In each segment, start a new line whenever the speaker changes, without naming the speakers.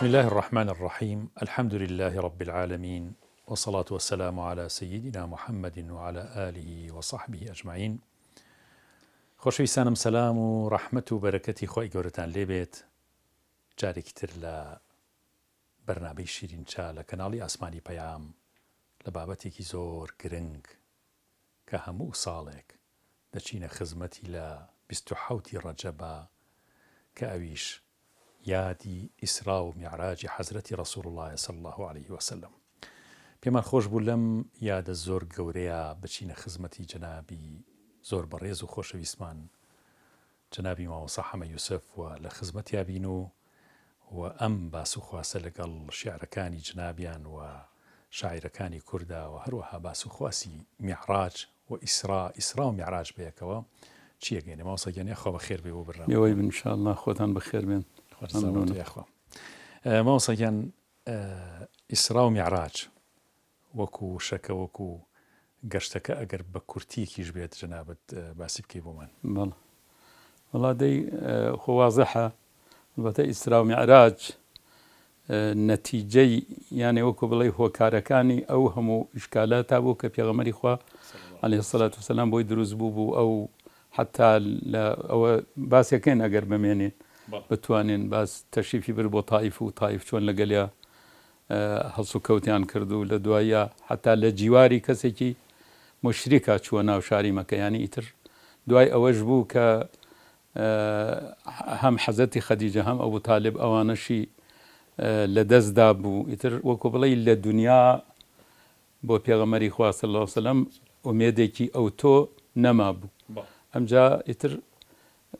بسم الله الرحمن الرحيم. الحمد لله رب العالمين، والصلاة والسلام على سيدنا محمد وعلى آله وصحبه أجمعين. خۆشەویستانم، سەلام و ڕەحمەت و بەرەکەتی خۆی گەورەتان لێبێت. جارێکی تر لە بەرنامەی شیرین چا لە کەناڵی ئاسمانی پەیام لە بابەتێکی زۆر گرنگ کە هەموو ساڵێک دەچینە خزمەتی لە 27 ڕەجەبە کە ئەویش یادی ئیسرا و میعراجی حەزرەتی ڕەسوڵ الله صلی الله عليه وسلم. پێمان خۆش بوو لەم یادە زۆر گەورەیە بچینە خزمەتی جەنابی زۆر بەڕێز و خۆشەویستمان جەنابی مامۆستا حەمە یوسف و لە خزمەتیا بین و ئەم باس و خواسە لەگەڵ شیعرەکانی جنابیان و شاعیرەکانی کووردا و هەروەها باس و خواسی میعراج و ئیسرا و میعراج بەیەکەوە چی ئەگەینە؟ مامۆستا گیانی خۆ بەخێر بێ بۆ بڕام
ئێوەی ان شاء الله خۆتان بەخێر بێن.
مامۆستا گیان، ئیسرا و میعراج وەکو شەکە وەکو گەشتەکە ئەگەر بە کورتیەکیش بێت جەنابەت باسی بکەی بۆمان.
بەڵێ وەڵا دەی خۆ وازەحە. البەتە ئیسرا و میعراج نەتیجەی یانێ وەکو بڵێ هۆکارەکانی ئەو هەموو ئیشکالاتا بوو کە پێغەمبەری خوا عەلەیهی سەڵات وسەلام بۆی دروست بوو ئەو حتا ئەوە باسیەکەین ئەگەر بمێنین بتوانین باس تەشریفی بر بۆ تائیف و تائیف چۆن لەگەڵیا هەڵس و کەوتیان کرد و لە دوایە حتا لە جیواری کەسێکی مشریکە چووە ناو شاری مەکە. ئیتر دوای ئەوەش بوو کە هەم حەزەتی خەدیجە هەم ئەبوو تاالب ئەوانەشی لە دەستدا بوو. ئیتر وەکو بڵێ لە دنیا بۆ پێغەمبەری خوا صلی الله علیه وسلم ئومێدێکی ئەوتۆ نەما بوو. ئەمجا ئیتر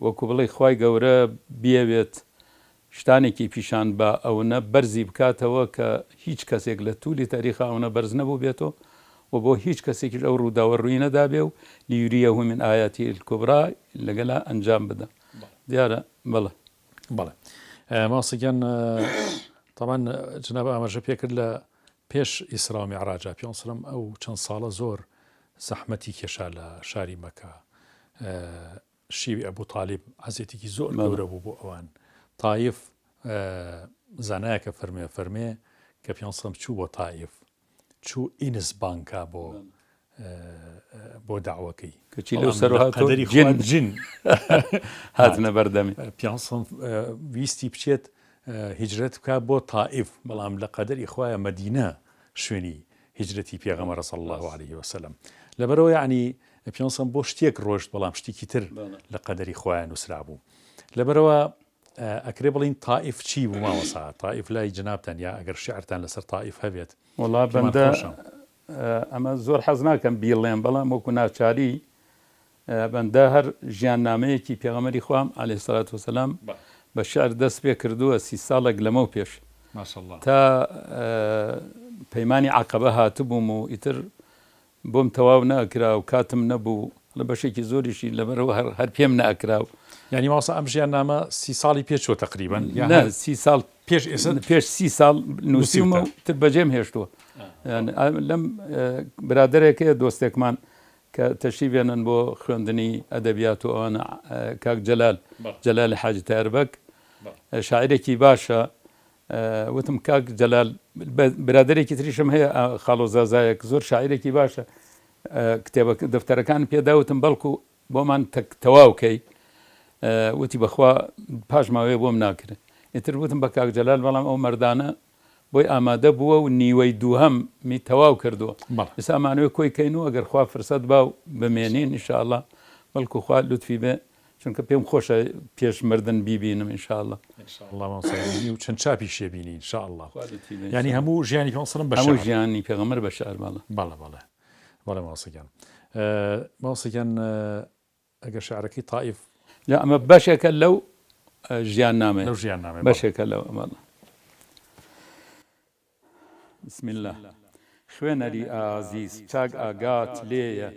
وەکو بڵێ خوای گەورە بیەوێت شتانێکی پیشان بە ئەوەنە بەرزی بکاتەوە کە هیچ کەسێک لە توولی تاریخ ئەوەنە بەرز نەبوو بێتەوە و بۆ هیچ کەسێکیش ئەو ڕووداوە ڕووی نەدابێ و لیوریەه من ئایاتی الکوبرا لەگەلا ئەنجام بدە. دیارە بەڵێ
مامۆستا گیان، طبعا جناب ئاماژە پێکرد لە پێش ئیسرا و میعراجە پێ سەلەم ئەو چەند ساڵە زۆر زەحمەتی کێشا لە شاری مەکە. شیوی ئەبوو تاالب حەزێتێکی زۆر گەورە بوو بۆ ئەوان. تائیف زانایەکە فەرمێ کە پێ سەلەم چوو بۆ تائیف، چوو ئینس بانکا بۆ داوەکەی
کەچی لەو سەرهاتۆ جن هاتنە بەردەمی.
پێ سەلەم ویستی بچێت هیجرەت بکات بۆ تائیف، بەڵام لە قەدەری خوایە مەدینە شوێنی هیجرەتی پێغەمبەر صلی الله عليه وسلم. لەبەرەوە یعنی پێ سەلەم بۆ شتێک ڕۆشت، بەڵام شتێکی تر لە قەدەری خوایە نووسرا بوو. لەبەرەوە ئەکرێ بڵین تائیف چی بوو مامۆستا؟ تائیف لای جنابتان یا ئەگەر شیعرتان لەسەر تائیف هەبێت؟
وەڵا بەندە ئەمە زۆر حەز ناکەم بیڵێم، بەڵام وەکو ناچاری بەندە هەر ژیاننامەیەکی پێغەمبەری خوام عەلەیهی سەڵات وسەلام بە شیعر دەست پێ کردووە 30 ساڵێک لەمەو پێش تا پەیمانی عەقەبە هاتبووم و ئیتر بۆم تەواو نەئەکرا و کاتم نەبوو لە بەشێکی زۆریشی لەبەرەوە هەر پێم نەئەکرا و
یعنی مامۆستا ئەم ژیاننامە 30 ساڵی پێچوە تقریبا؟
30 ساڵ پێش 30 ساڵ نووسیمە و تر بەجێم هێشتووە. لەم برادێکەیە دۆستێکمان کە تەشریفێنن بۆ خوێندنی ئەدەبیات و ئەوانە، کاک جەلال حاجی تایربەک، شاعیرێکی باشە. وتم کاک جەلال، برادێکی تریشم هەیە خاڵۆ زازایەک، زۆر شاعیرێکی باشە، کتێبە دەفتەرەکان پێداوتم بەڵکو بۆمان تەواوکەی. وتی بەخوا پاش ماوەیە بۆم ناکرێت. ئیتر وتم بە کاک جەلال بەڵام ئەو مەردانە بۆی ئامادە بووە و نیوەی دووهەم می تەواو کردووە. ئێستا ئەمانوێ کۆی کەین و ئەگەر خوا فرسەت باو بمێنین ئینشاء الله، بەڵکو خوا لوتفی بێ، چونکە پێم خۆشە پێش مردن بیبینم ئینشاء الله.
و چەند چاپی شێبینی ئینشاء الله. یعنی هەموو ژیانی پێ سەلەم بە
هەموو ژیانی پێغەمبەر بە شعر.
بەڵێ مامۆستا گیان. مامۆستا گیان، ئەگەر شعرەکەی تائیف
لا ئەمە بەشێکە لەو ژیاننامە بەشێکە لەو ئەمەڵە. بسم الله. خوێنەری ئازیز چاک ئاگات لێیە،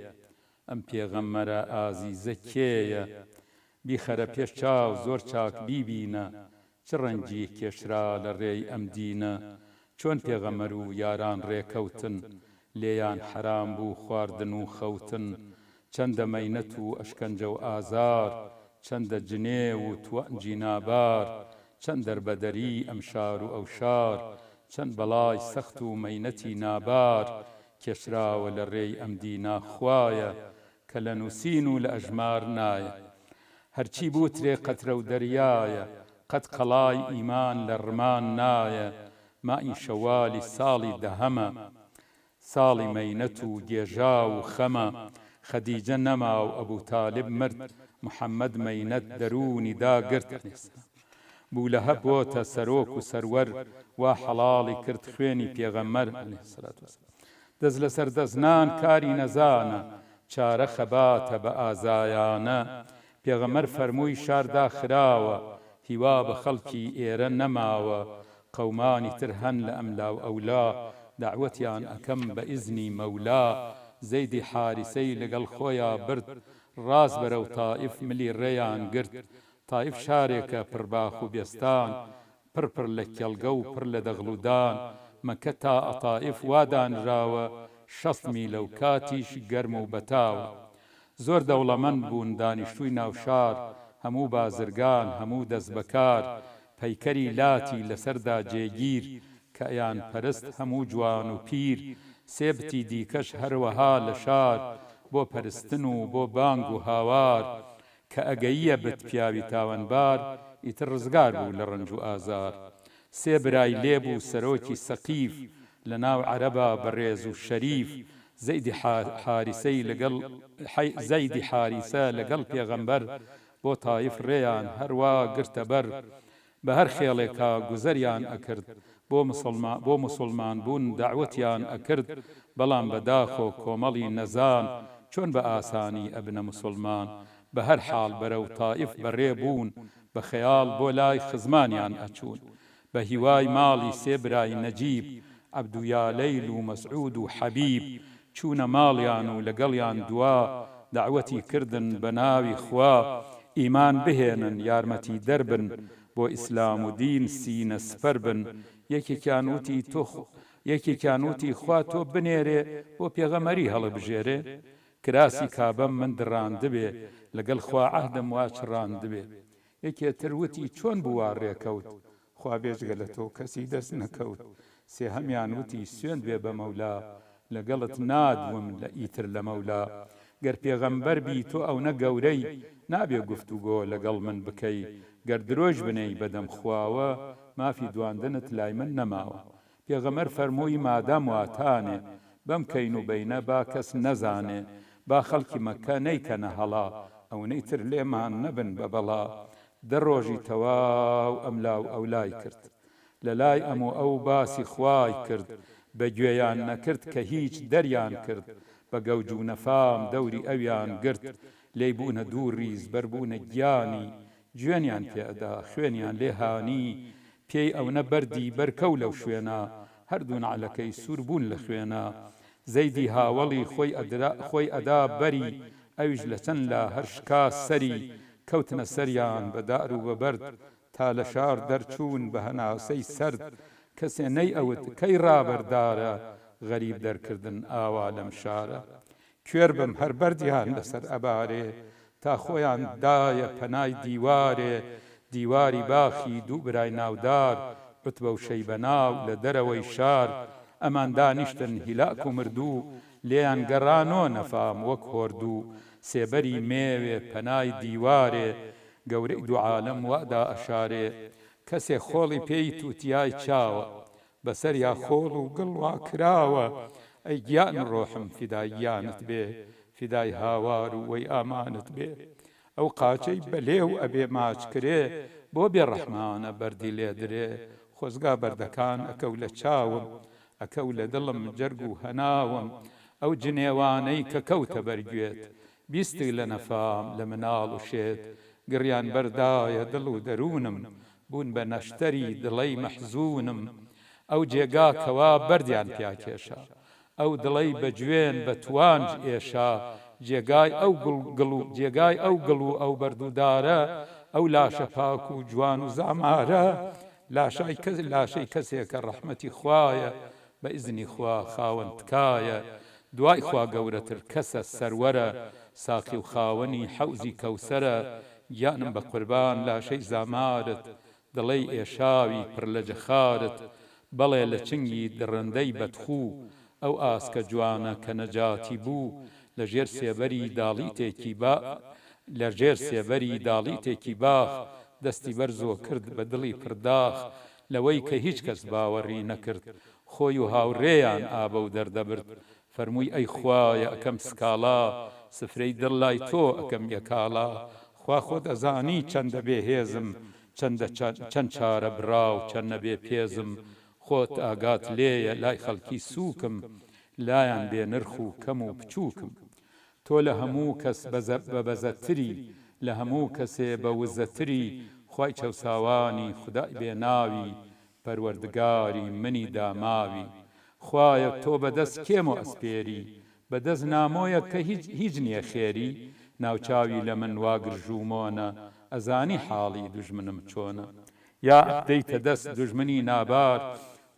ئەم پێغەمبەرە ئازیزە کێیە؟ بیخەرە پێش چاو زۆر چاک بیبینە، چ ڕەنگی کێشرا لە ڕێی ئەم دینە؟ چۆن پێغەمبەر و یاران ڕێکەوتن، لێیان حرام بوو خواردن و خەوتن؟ چەندە مەینەت و ئەشکەنجە و ئازار، چەندە جنێ و توەنجی نابار، چەند دەربەدەری ئەم شار و ئەو شار چەند بەڵای سەخت و مەینەتی نابار کێشراوە لە ڕێی ئەم دینا خوایە کە لە نووسین و لە ئەژمار نایە هەرچی بوترێ قەترە و دەریایە قەت قەڵای ئیمان لە ڕمان نایە مای شەوالی ساڵی دەهەمە ساڵی مەینەت و گێژا و خەمە خەدیجە نەما و ئەبوو تالب مرد محەممەد مەینەت دەرونی داگرت بوو لە هەب بۆتە سەرۆک و سەروەر وا حەڵاڵی کرد خوێنی پێغەمبەر دەست لە سەردەزنان کاری نەزانە چارە خەباتە بە ئازایانە پێغەمبەر فەرمووی شاردا خراوە هیوا بە خەڵکی ئێرە نەماوە قەومانی تر هەن لە ئەملا و ئەولا دعوەتیان ئەکەم بە ئیزنی مەولا زەیدی حارسەی لەگەڵ خۆیان برد ڕاست بەرەو تائیف ملی ڕێیان گرت تائیف شارێکە پڕباخ و بێستان پڕ لە کێڵگە و پڕ لە دەغڵودان مەکە تا ئەتائیف وادانراوە 6 میلە و کاتیش گەرم و بەتاوە زۆر دەوڵەمەند بوون دانیشتووی ناوشار هەموو بازرگان هەموو دەست بەکار پەیکەری لاتی لەسەردا جێگیر کە ئەیان پەرست هەموو جوان و پیر سێبتی دیکەش هەروەها لە شار بۆ پەرستن و بۆ بانگ و هاوار کە ئەگەییە بت پیاوی تاوانبار ئیتر ڕزگار بوو لە ڕەنج و ئازار سێ برای لێبوو سەرۆکی سەقیف لە ناو عەرەبا بەڕێز و شەریف زەیدی حارسە لەگەڵ پێغەمبەر بۆ تائیف ڕێیان هەروا گرتە بەر بە هەر خێڵێکا گوزەریان ئەکرد بۆ موسڵمان بوون دعوەتیان ئەکرد بەڵام بەداخۆ کۆمەڵی نەزان چۆن بە ئاسانی ئەبنە موسڵمان بە هەر حاڵ بەرەو تائیف بەڕێ بوون بە خەیاڵ بۆ لای خزمانیان ئەچوون بە هیوای ماڵی سێ برای نەجیب عەبدویا لەیل و مەسعود و حەبیب چوونە ماڵیان و لەگەڵیان دوا دعوەتی کردن بە ناوی خوا ئیمان بهێنن یارمەتی دەربن بۆ ئیسلام و دین سینە سپەر بن یەکێکیان وتی خوا تۆ بنێرێ بۆ پێغەمەری هەڵبژێرێ کراسی کابەم من دڕاندبێ لەگەڵ خوا عەهدم وا چڕاندبێ یەکێتر وتی چۆن بووە ڕێکەوت خوا بێژگە لە تۆ کەسی دەست نەکەوت سێهەمیان وتی سوێند بێ بە مەولا لەگەڵت نادوم لە ئیتر لە مەولا گەر پێغەمبەر بی تۆ ئەو نەگەورەی نابێ گفتوگۆ لەگەڵ من بکەی گەر درۆژ بنەی بەدەم خواوە مافی دواندنت لای من نەماوە پێغەمبەر فەرمووی مادام واتانێ بەم کەین و بەینە با کەس نەزانێ با خەڵکی مەکە نەیکەنە هەڵا ئەوەی تر لێمان نەبن بە بەڵا دە ڕۆژی تەواو ئەملاو ئەولای کرد لە لای ئەموو ئەو باسی خوای کرد بە گوێیان نەکرد کە هیچ دەریان کرد بە گەوج و نەفام دەوری ئەویان گرت لێی بوونە دوو ڕیز بەربوونە گیانی گوێنیان پێئەدا خوێنیان لێهانی پێی ئەوە بەردی بەرکەو لەو شوێنە هەردوو نعلەکەی سوور بوون لە خوێنە زەیدی هاوڵی خۆی ئەدا بەری ئەویش لە چەند لە هەر شکا سەری کەوتنە سەریان بە دار و بەبەرد تا لە شار دەرچوون بە هەناسەی سەرد کەسێ نەی ئەوت کەی ڕابەردارە غەریب دەرکردن ئاوا لەم شارە کوێر بم هەر بەردیان لەسەر ئەبارێ تا خۆیان دایە پەنای دیوارێ دیواری باخی دوو برای ناودار عوتبە و شەیبەناو لە دەرەوەی شار ئەمان دانیشتن هیلاک و مردوو لێیان گەڕانۆ نەفام وەک هۆردوو سێبەری مێوێ پەنای دیوارێ گەورەی دوو عالەم وادا ئەشارێ کەسێ خۆڵی پێی تووتیای چاوە بەسەر یا خۆڵ و گڵوا کراوە ئەی گیان ڕۆحم فیدای گیانت بێ فیدای هاوار و وەی ئامانت بێ ئەو قاچەی بەلێو ئەبێ ماچ کرێ بۆ بێڕەحمانە بەردی لێ درێ خۆزگا بەردەکان ئەکەو لە چاوم ئەکەو لە دڵم جەرگ و هەناوم ئەو جنێوانەی کە کەوتە بەرگوێت بیستی لە نەفام لە مناڵ و شێت گڕیان بەردایە دڵ و دەروونم بوون بە نەشتەری دڵەی مەحزوونم ئەو جێگا کەوا بەردیان پیاکێشە ئەو دڵەی بە جوێن بە توانج ئێشا جێگای ئەو گڵ و ئەو بەردوودارە ئەو لاشە پاک و جوان و زامارە لاشەی کەسێکە ڕەحمەتی خوایە بە ئیزنی خوا خاوەن تکایە دوای خوا گەورەتر کەسە سەروەرە ساقی و خاوەنی حەوزی کەوسەرە گیانم بە قوربان لاشەی زامارت دڵێ ئێشاوی پڕ لە جەخارت بەڵێ لە چنگی دڕندەی بەدخوو ئەو ئاسکە جوانە کە نەجاتی بوو لە ژێر سێبەری داڵی تێکی باخ دەستی بەرزۆ کرد بە دڵی پرداخ لەوەی کە هیچ کەس باوەڕی نەکرد خۆی و هاوڕێیان ئابە و دەردەبرد فەرمووی ئەی خوایە ئەکەم سکاڵا سفرەی دڵ لای تۆ ئەکەم یەکاڵا خوا خۆت ئەزانی چەندە بێهێزم چەند چارە براو چەند نەبێ پێزم خۆت ئاگات لێیە لای خەڵکی سووکم لایەن بێ نرخ و کەم و بچووکم تۆ لە هەموو کەس بە بەزەتری لە هەموو کەسێ بە وزەتری خوای چەوساوانی خودای بێناوی پەروەردگاری منی داماوی خوایە تۆ بەدەست کێم و ئەسپێری بەدەست نامۆیە کە هیچ نییە خێری ناوچاوی لە من واگرژوومۆنە ئەزانی حاڵی دوژمنم چۆنە یا دەیتە دەست دوژمنی نابار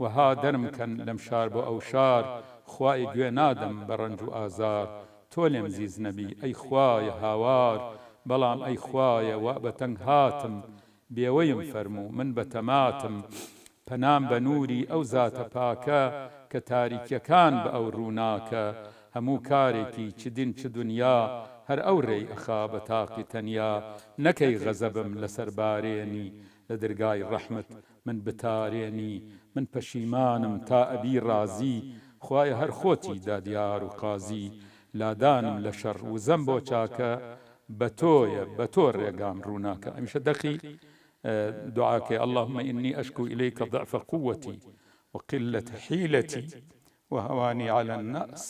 وەها دەرمکەن لەم شار بۆ ئەو شار خوای گوێ نادەم بە ڕەنج و ئازار تۆ لێم زیز نەبی ئەی خوایە هاوار بەڵام ئەی خوایە وا بەتەنگ هاتم بێوەیم فەرموو من بەتەماتم پەنام بە نووری ئەو زاتە پاکە کە تاریکیەکان بە ئەو ڕووناکە هەموو کارێکی چ دین چ دنیا هەر ئەو ڕێی ئەخا بە تاقی تەنیا نەکەی غەزەبم لەسەر بارێنی لە دەرگای ڕەحمت من بتارێنی من پەشیمانم تا ئەبی ڕازی خوایە هەر خۆتی دادیار و قازی لادانم لە شەڕ وزەم بۆ چاکە بە تۆیە بە تۆ ڕێگام ڕووناکە ئەمیشە دەقی دعاکێ اللهم إني أشكو إليك ضعف قوتي وقلة حيلتي وهواني على الناس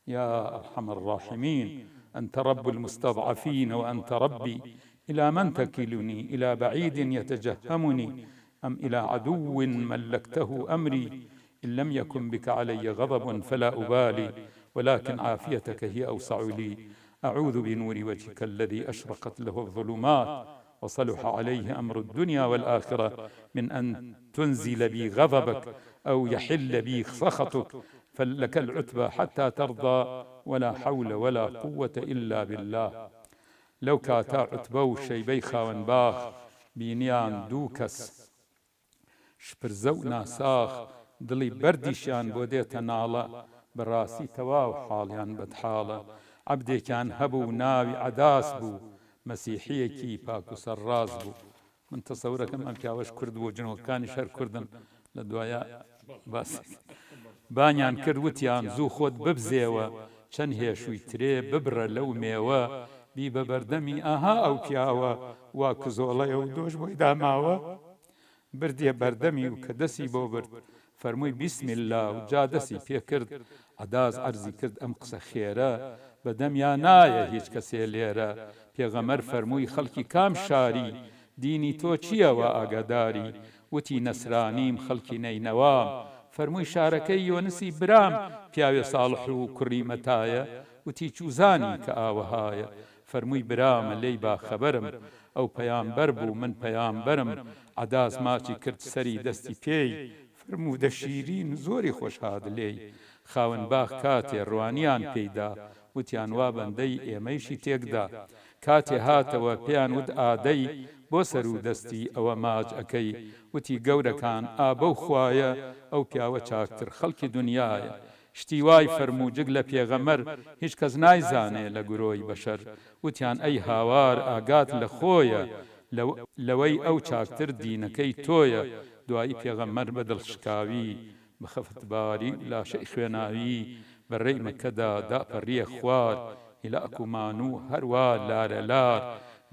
يا أرحم الراحمين أنت رب المستضعفين وأنت ربي إلى من تكلني إلى بعيد يتجهمني أم إلى عدو ملكته أمري إن لم يكن بك علي غضب فلا أبالي ولكن عافيتك هي أوسع لي أعوذ بنور وجهك الذي أشرقت له الظلمات وصلح عليه أمر الدنيا والآخرة من أن تنزل بي غضبك أو يحل بي سخطك فلك العتبى حتى ترضى ولا حول ولا قوة إلا بالله لو كاتا عتبو شيبي خاون باخ بينيان دوكس شپرزو ناساخ دڵی بەردیشیان بۆ دێتە ناڵە بەڕاستی تەواو حاڵیان بەدحاڵە عەبدێکیان هەبوو ناوی عەداس بوو مەسیحیەکی پاک و سەرڕاز بوو من تەسەورەکەم ئەم پیاوەش کورد بوو جنۆکانی شەر کوردن لە دوایە باسی بانیان کرد وتیان زوو خۆت ببزێوە چەند هێشووی ترێ ببرە لەو مێوە بی بە بەردەمی ئاها ئەو پیاوە وا کزۆڵەیە و دۆش بۆی داماوە بردیە بەردەمی و کە دەسی بۆ برد فەرمووی بیسم الله و جا دەسی پێکرد عەداز عەرزی کرد ئەم قسە خێرە بەدەمیان نایە هیچ کەسێ لێرە پێغەمبەر فەرمووی خەڵکی کام شاری دینی تۆ چییەوە ئاگاداری وتی نەسرانیم خەڵکی نەینەوام فەرمووی شارەکەی یۆنسی برام پیاوێ ساڵح و کوڕی مەتایە وتی چوزانی کە ئاوەهایە فەرمووی برامە لێی باخەبەرم ئەو پەیامبەر بوو من پەیامبەرم عەداز ماچی کرد سەری دەستی پێی فەرموو دە شیرین زۆری خۆشهاد لێی خاوەن باخ کاتێ ڕوانیان پێیدا وتیان وا بەندەی ئێمەیشی تێکدا کاتێ هاتەوە پێیان وت ئادەی بۆ سەر و دەستی ئەوە ماچ ئەەکەی وتی گەورەکان ئابە و خوایە ئەو پیاوە چاکتر خەڵکی دنیایە شتی وای فەرموو جگ لە پێغەمبەر هیچ کەس نایزانێ لە گرۆی بەشەر وتیان ئەی هاوار ئاگات لە خۆیە لەوەی ئەو چاکتر دینەکەی تۆیە دوایی پێغەمبەر بە دڵشکاوی بەخەفتباری لاشەی خوێناوی بەڕێی مەکەدا داپەڕیە خوار هیلاک و مانوو هەروە لارە لار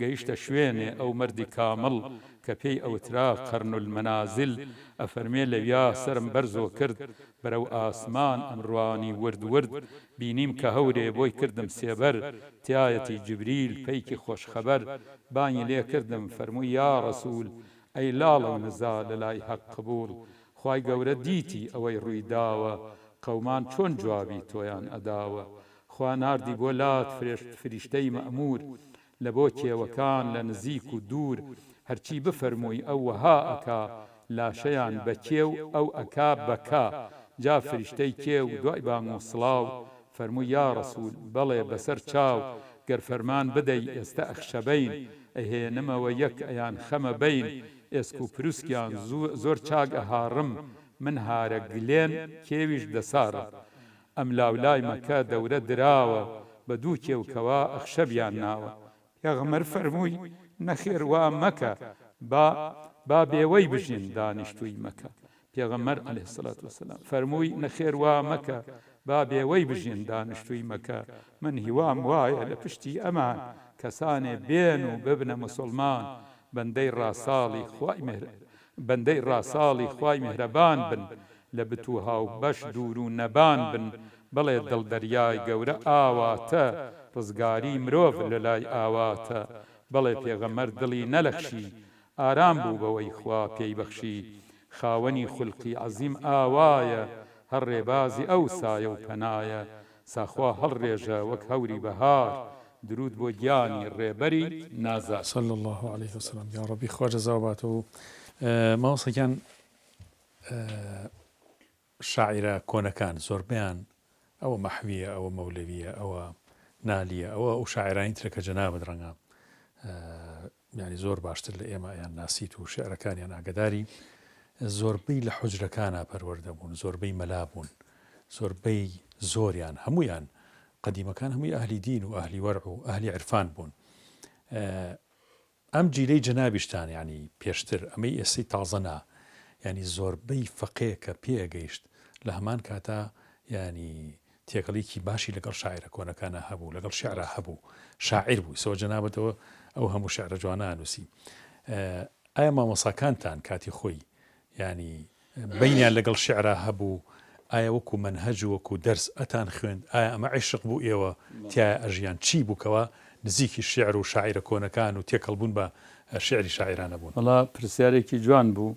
گەیشتە شوێنێ ئەو مەردی کامڵ کە پێی ئەوترا قەرن المەنازل ئەفەرمێ لەویا سرم بەرزۆ کرد بەرەو ئاسمان ئەمڕوانی ورد ورد بینیم کە هەورێ بۆی کردم سێبەر تایەتی جبریل پەیکی خۆشخەبەر بانی لێ کردم فەرمووی یا ڕەسوول ئەی لاڵە و نزا لە لای حەق قبوڵ خوای گەورە دیتی ئەوەی ڕووی داوە قەومان چۆن جوابی تۆیان ئەداوە خوا ناردی بۆ لات فریشتەی مەئمور لە بۆ کێوەکان لە نزیک و دوور هەرچی بفەرمووی ئەو وەها ئەکا لاشەیان بە کێو ئەو ئەکا بەکا جا فریشتەی کێو دوای بانگ و سڵاو فەرمووی یا ڕەسوول بەڵێ بەسەر چاو گەر فەرمان بدەی ئێستا ئەخشەبەین ئەهێنمەوە یەک ئەیان خەمە بەین ئێسک و پرووسکیان زۆر چاک ئەهاڕم من هارە گلێن کێویش دەساڕە ئەم لاولای مەکە دەورە دراوە بە دوو کێوکەوە ئەخشەبیان ناوە پێغەمبەر فەرمووی نەخێر وا مەکە با بێوەی بژین دانیشتووی مەکە پێغەمبەر عەلەیهی سەڵات وەسەلام فەرمووی نەخێر وا مەکە با بێوەی بژین دانیشتووی مەکە من هیوام وایە لە پشتی ئەمان کەسانێ بێن و ببنە مسڵمان بەندەی ڕاساڵی خوای میهرەبان بن لە بتوها و بەش دوور و نەبان بن بڵێ دڵدەریای گەورە ئاواتە ڕزگاری مرۆڤ لە لای ئاواتە بڵێ پێغەمبەر دڵی نەلەخشی ئارام بوو بەوەی خوا پێی بەخشی خاوەنی خوڵقی عەزیم ئاوایە هەر ڕێبازی ئەو سایە و پەنایە ساخوا هەڵڕێژە وەک هەوری بەهار درود بۆ گیانی ڕێبەری نازار
صلی الله عليه وسلم یا ڕەبی خوا جەزا باتەوە مامۆستاکان شاعیرە کۆنەکان زۆربیان ئەوە مەحویە ئەوە مەولەویە ئەوە نالیە ئەوە ئەو شاعیرانی ترە کە جەنابەت ڕەنگە ینی زۆر باشتر لە ئێمە یان ناسیت و شعرەکانیان ئاگداری زۆربەی لە حوجرەکانە پەروەردە بوون زۆربەی مەلا بوون زۆربەی زۆریان هەمویان قەدیمەکان هەمووی ئەهلی دین و ئەهلی وەرع و ئەهلی عرفان بوون ئەم جیلەی جەنابیشتان ینی پێشتر ئەمەی ئێستەی تازەنا ینی زۆربەی فەقێ کە پێگەیشت لە هەمان کاتا ینی تێکەڵێکی باشی لەگەڵ شاعرە کۆنەکانە هەبوو لەگەڵ شعرە هەبوو شاعیر بوو سەوە جەنابەتەوە ئەو هەموو شعرە جوانە نووسی ئایا مامۆساکانتان کاتی خۆی ینی بینیان لەگەڵ شعرە هەبوو ئایا وەکو منهەج و وەکو دەرس ئەتان خوێند ئایا ئەمە عیشق بوو ئێوە تایە ئەژیان چی بووکەوە نزیکی شعر و شاعرە کۆنەکان و تێکەڵبوون بە شعری شاعرانە بوون
وەڵا پرسیارێکی جوان بوو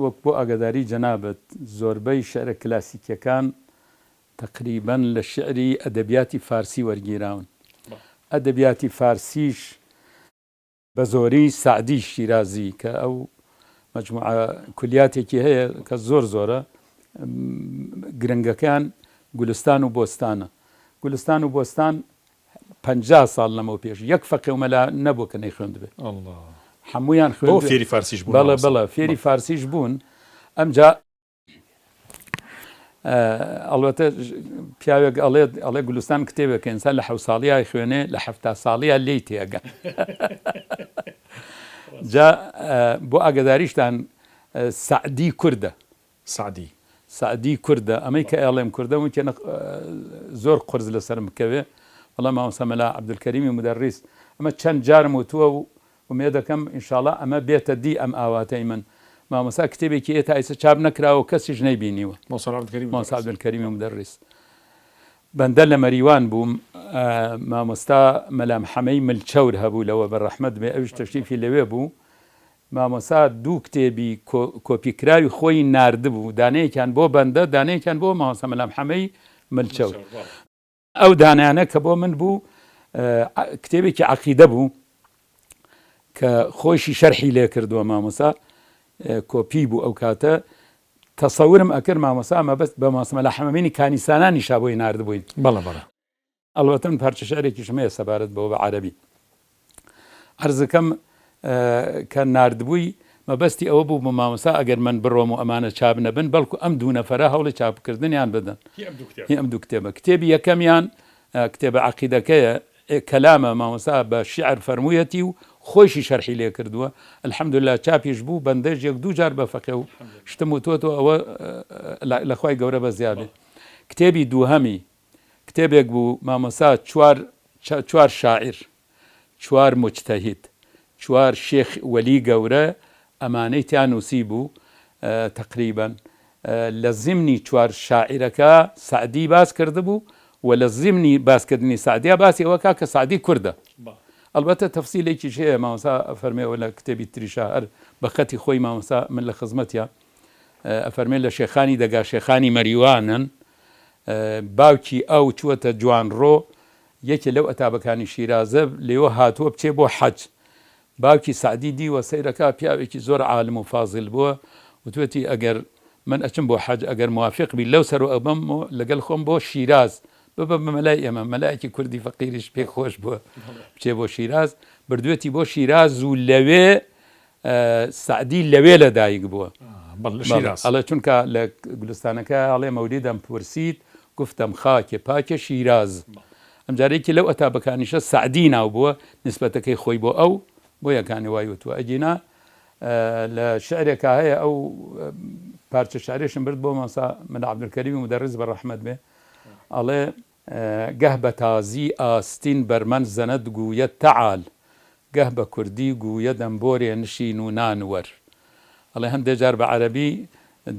وەک بۆ ئاگاداری جەنابەت زۆربەی شعرە کلاسیکیەکان تقریبەن لە شعری ئەدەبیاتی فارسی وەرگیراون ئەدەبیاتی فارسیش بە زۆری سعدی شیرازی کە ئەو مجموعە کولیاتێکی هەیە کە زۆرە گرنگەکان گولستان و بۆستانە گولستان و بۆستان 50 ساڵ لەمەوە پێش یەک فەقێ و مەلا نەبوو کە نەیخوێند بێت هەموویان خوێند
فێری فارسیش بوون
بەڵێ فێری فارسیش بوون ئەمجا ئەڵبەتە پیاوێک ئەڵێ گولستان کتێبێکە ئینسان لە 7 ساڵیای خوێنێ لە 7 ساڵیە لێی تێگە جا بۆ ئاگداریشتان سعدی کوردە سعدی کوردە ئەمەی کە ئێڵێم کوردە و زۆر قرز لەسرم بکەوێ وەڵام مامۆستا مەلا عەبدولکەریمی مودەڕیس ئەمە چەند جارم وتووە و ومێ دەکەم ئینشاڵڵا ئەمە بێتە دی ئەم ئاواتەی من مامۆستا کتێبێکی ئێتا ئیسە چاپ نەکراوە کەسیش نەیبینیوە مامۆستا عەبدولکەریمی مودەڕیس بەندە لە مەریوان بووم مامۆستا مەلا محەمەی ملچەور هەبوو لەوە بەڕەحمەت بێ ئەویش تەشریفی لەوێ بوو مامۆستا دوو کتێبی کۆپیکراوی خۆی ناردبوو دانەیەکیان بۆ بەندە دانەیەکیان بۆ مامۆستا مەلا محەمەی ملچەور ئەو دانیانە کە بۆ من بوو کتێبێکی عەقیدە بوو کە خۆشی شەرحی لێ کردووە مامۆستا کۆپی بوو ئەو کاتە تەسەورم ئەکرد مامۆستا ئەمە بەس بە مامۆستا مەلا حەمەمینی کانیسانانی شابۆی ناردبووین
بەڵێ
ئەڵبەتەن پارچە شعرێکیش هەیە سەبارەت بەوە بە عەرەبی عەرزەکەم کە ناردبووی مەبەستی ئەوە بوو بە مامۆستا ئەگەر من بڕۆم و ئەمانە چاپ نەبن بەڵکو ئەم دوو نەفەرە هەوڵی چاپکردنیان بدەن هی ئەم دوو کتێبە کتێبی یەکەمیان کتێبە عەقیدەکەیە کەلامە مامۆستا بە شیعر فەرموویەتی و خۆشی شەرحی لێ کردووە الحەمدوللا چاپیش بوو بەندەش یەک دوو جار بە فەقێ و شتم وتوەوە ئەوە لە خوای گەورە بەزیادێ کتێبی دووهەمی کتێبێک بوو مامۆستا چوار شاعیر چوار مجتەهید چوار شێخ وەلی گەورە ئەمانەی تیان نووسی بوو تقریبەن لە زیمنی چوار شاعیرەکە سعدی باس کرده بوو و لە زیمنی باسکردنی سعدیە باسی ئەوە کە سعدی کوردە البته تفصیلێکی هەیە مامۆستا ئەفەرمێەوە لە کتێبی تریشا هەر بە خەتی خۆی مامۆستا من لە خزمەتە ئەفەرمێ لە شێخانی دەگا شێخانی مەریوانن باوکی ئەو چووەتە جوانڕۆ یەکێ لەو ئەتابەکانی شیرازە لێوە هاتووە بچێ بۆ حەج باوکی سعدی دیوە سەیرەکە پیاوێکی زۆر عالم و فازڵ بووە وتوێتی ئەگەر من ئەچم بۆ حەج ئەگەر موافق بی لەو سەر و ئەبەم لەگەڵ خۆم بۆ شیراز ببە مەلای ئێمە مەلایەکی کوردی فەقیریش پێ خۆش بووە بچێ بۆ شیراز بردوێتی بۆ شیراز و لەوێ سعدی لەوێ لەدایک بووە
ئەڵێ
چونکە لە گولستانەکە ئەڵێ مەولیدم پرسید گفتم خاکێ پاکێ شیراز ئەم جارێکی لەو ئەتابەکانیشە سعدی ناو بووە نسبەتەکەی خۆی بۆ ئەو بۆ یەکانی وای وتووە ئەجینا لە شعرێکا هەیە ئەو پارچە شعرێشم برد بۆ مەسا من عەبدولکەریم مدەرس بە ڕەحمەت بێ ئەڵێ گەه بە تازی ئاستین بەرمەند زەنەت گوویە تەعال گەه بە کوردی گوویە دەمبۆرێ نشین و نانوەر ئەڵێ هەندێک جار بە عەرەبی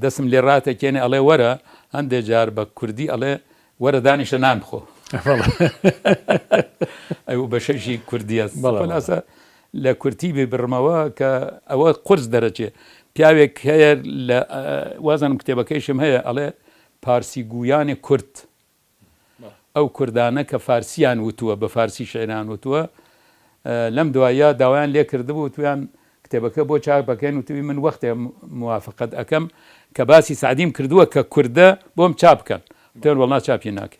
دەسم لێ ڕاتێکێنێ ئەڵێ وەرە هەندێک جار بە کوردی ئەڵێ وەرە دانیشە نان بخۆ ئەو بەشەشی کوردیە بەڵاسە لە کورتی ببڕمەوە کە ئەوە قورس دەرەچێ پیاوێک هەیە لە وازانم کتێبەکەیشم هەیە ئەڵێ پارسی گویانی کورد ئەو کوردانە کە فارسیان وتووە بە فارسی شعران وتووە لەم دوایە داوایان لێ کردبوو تویان کتێبەکە بۆ چاک بەکەین وتوی من وەختێ موافقت ئەەکەم کە باسی سعدیم کردووە کە کووردە بۆم چاپ بکەن تێن وەڵنا چاپی ناکە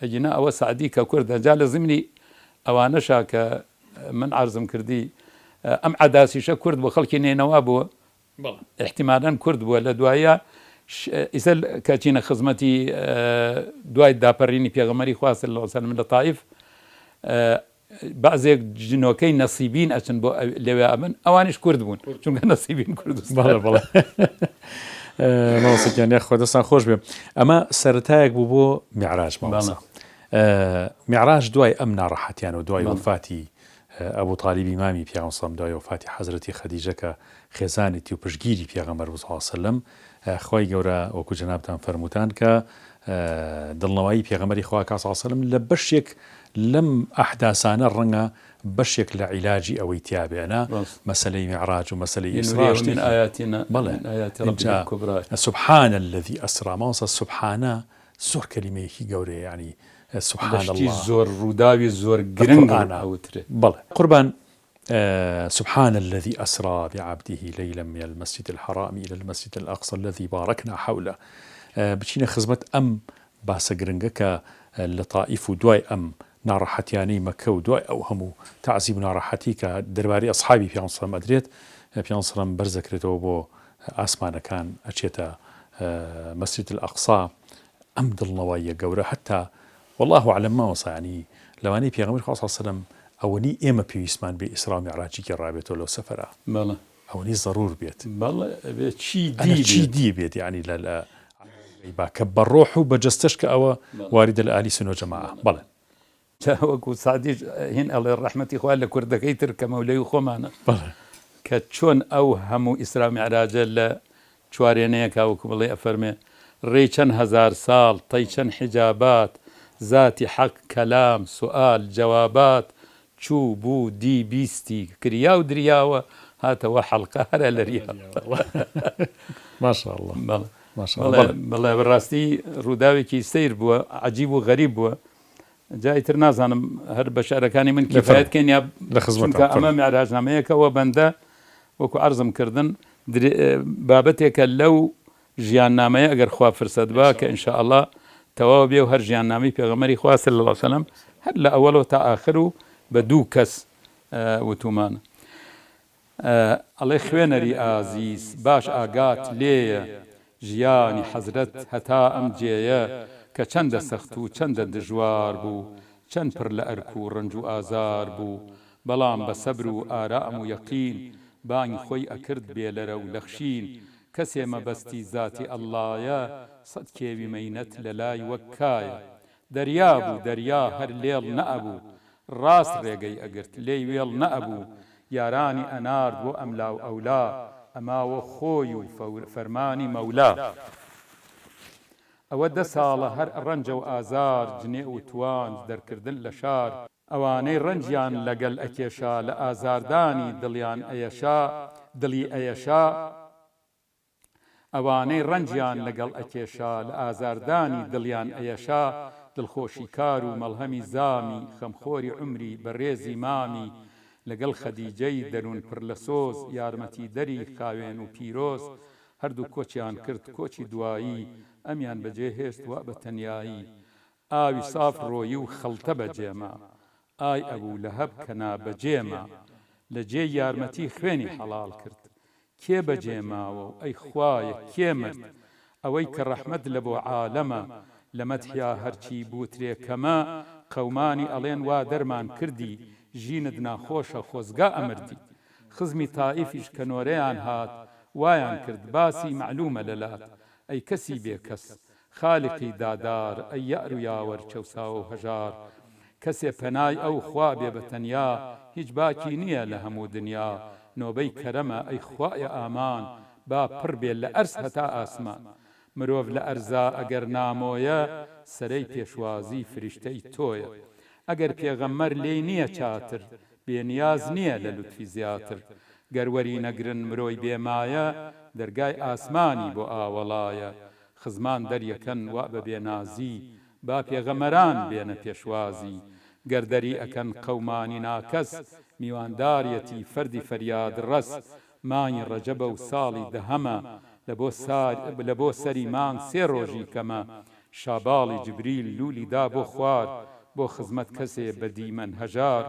ئەجینا ئەوە سعدی کە کووردە جا لە زمینی ئەوانەشا کە من عرضم کردی ئەم عەداسیشە کورد بۆ خەڵکی نێنەوە بووە احتیمالەن کورد بووە لە دوایە ئیسە کەچینە خزمەتی دوای داپەڕینی پێغەمەری خوا صلی الله علیه وسلم لە تائیف بەعزێک جنۆکەی نەسیبین ئەچن بۆ لەوێ ئەبن ئەوانیش کورد بوون چونکە نەسیبین کوردستان
ماوەسەکیان یاخوا دەستان خۆش بێ ئەمە سەرەتایەک بوو بۆ میعراج ماوەسە میعراج دوای ئەم ناڕەحەتیان و دوای وەفاتی ئەبوو تالیبی مامی پیامبەر سەڵام دوای وەفاتی حەزرەتی خەدیجە کە خێزانێتی و پشگیری پێغەمبەر صلی الله علیه وسلم خی گەورە وەکو جەنابتان فەرموتان کە دڵنەوەی پێغەمبەری خوا صلی الله علیه وسلم لە بەشێک لەم ئەحداسانە ڕەنگە بەشێک لە عیلاجی ئەوەی تیابێنە مەسەلەی میعراج و مەسەلەی ئیسراء
من آیاتنا
سبحان الذي أسرى ماوەسە سبحانە زۆر کەلیمەیەکی گەورەیە یعنی سبحان الله
زۆر ڕووداوی زۆر گرنگانە ئەوترێ
بەڵێ قوربان سبحان الذي أسرى بعبده ليلا من المسجد الحرام إلى المسجد الأقصى الذي باركنا حوله بچینە خزمەت ئەم باسە گرنگە کە لە تائیف و دوای ئەم ناڕەحەتیانەی مەکە و دوای ئەو هەموو تەعزیب و ناڕەحەتی کە دەربارەی ئەسحابی پێغەمبەر سەڵام ئەدرێت پێغەمبەر سەڵام بەرزەکرێتەوە بۆ ئاسمانەکان ئەچێتە مەسجد الأقصى ئەم دڵنەوەیە گەورە هەتا والله أعلم ماوەسا ینی لەوانەی پێغەمبەری خوا صلی الله علیه وسلم ئەوەنی ئێمە پێویستمان بێ ئیسرا و میعراجی کە ڕابێتەوە لەو سەفەرە ئەوەنی ضرور بێت چی دی بێت یعنی لە کە بەڕۆح و بەجەستەش کە ئەوە واریدە لە ئالی سنە و جەماعە بەڵێ
وەکو سادیش هین ئەڵێ ڕەحمەتی خوا لە کوردەکەی تر کە مەولەی و خۆمانە کە چۆن ئەو هەموو ئیسرا و میعراجە لە چوارێنەیەکا وەکو بڵێ ئەفەرمێ ڕێی چەند هەزار ساڵ تەی چەند حیجابات ذاتی حەق کەلام سوئال جەوابات چوو بوو دی بیستی کریا و دریاوە هاتەوە حەڵقە هەرە لە ریاوە
ماشاءالله
بەڵێ بەڕاستی ڕووداوێکی سیر بووە عەجیب و غەریب بووە جای تر نازانم هەر بە شعرەکانی من کیفایەتکەن یا چونکە ئەمە میعراجنامەیەکەوە بەندە وەکو عەرزم کردن بابەتێکە لەو ژیاننامەیە ئەگەر خوا فرسەت با کە ئینشاء الله تەواو بێ و هەر ژیاننامەی پێغەمبەری خوا صلی الله علیه وسلم هەر لە ئەوەڵەوە تا ئاخر و بە دوو کەس وتومانە ئەڵێ خوێنەری ئازیز باش ئاگات لێیە ژیانی حەزرەت هەتا ئەم جێیە کە چەندە سەخت و چەندە دژوار بوو چەند پڕ لە ئەرک و ڕەنج و ئازار بوو بەڵام بە سەبر و ئارام و یەقین بانگی خۆی ئەکرد بێلەرە و لەخشین کەسێ مەبەستی ذاتی ئەڵڵایە سەد کێوی مەینەت لە لای وەکایە دەریا بوو دەریا هەر لێڵ نەئەبوو ڕاست ڕێگەی ئەگرت لێی وێڵ نەئەبوو یارانی ئەنارد بۆ ئەملا و ئەولا ئەماوە خۆی و فەرمانی مەولا ئەوە 10 ساڵە هەر ڕەنجە و ئازار جنێ و توان دەرکردن لە شار ئەوانەی ڕەنجیان لەگەل ئەکێشا لە ئازاردانی دڵیان ئەیەشا دڵی ئەیەشا ئەوانەی ڕەنجیان لەگەڵ ئەکێشا لە ئازاردانی دڵیان ئەیەشا دڵخۆشی کار و مەڵهەمی زامی خەمخۆری عمری بەڕێزی مامی لەگەڵ خەدیجەی دەروون پڕ لە سۆز یارمەتی دەری خاوێن و پیرۆز هەردوو کۆچیان کرد کۆچی دوایی ئەمیان بەجێهێشت وا بە تەنیایی ئاوی ساف ڕۆیی و خەڵتە بەجێما ئای ئەبوو لەهەب کە نابەجێما لە جێ یارمەتی خوێنی حەڵال کرد کێ بەجێ ماوە و ئەی خوایە کێ مرد ئەوەی کە ڕەحمەت لە بۆ عالەمە لە مەدحیا هەرچی بوترێ کەمە قەومانی ئەڵێن وا دەرمان کردی ژینت ناخۆشە خۆزگا ئەمردی خزمی تائیفیش کە نۆرەیان هات وایان کرد باسی معلومە لەلات ئەی کەسی بێکەس خالقی دادار ئەی یار و یاوەر چەوسا و هەژار کەسێ پەنای ئەو خوا بێ بەتەنیا هیچ باکی نییە لە هەموو دنیا نۆبەی کەرەمە ئەی خوایە ئامان با پڕ بێ لە ئەرز هەتا ئاسمان مرۆڤ لە ئەرزا ئەگەر نامۆیە سەرەی پێشوازی فریشتەی تۆیە ئەگەر پێغەمبەر لێی نییە چاتر بێنیاز نییە لە لوتفی زیاتر گەروەری نەگرن مرۆی بێمایە دەرگای ئاسمانی بۆ ئاوەڵایە خزمان دەریەکەن وا بە بێنازی با پێغەمەران بێنە پێشوازی گەردەری ئەکەن قەومانی ناکەس میوانداریەتی فەردی فەریاد ڕەس مانگی ڕەجەبە و ساڵی دەهەمە لە بۆ سەری مانگ سێ ڕۆژی کەمە شاباڵی جبریل لولی دا بۆ خوار بۆ خزمەت کەسێ بەدیمەن هەژار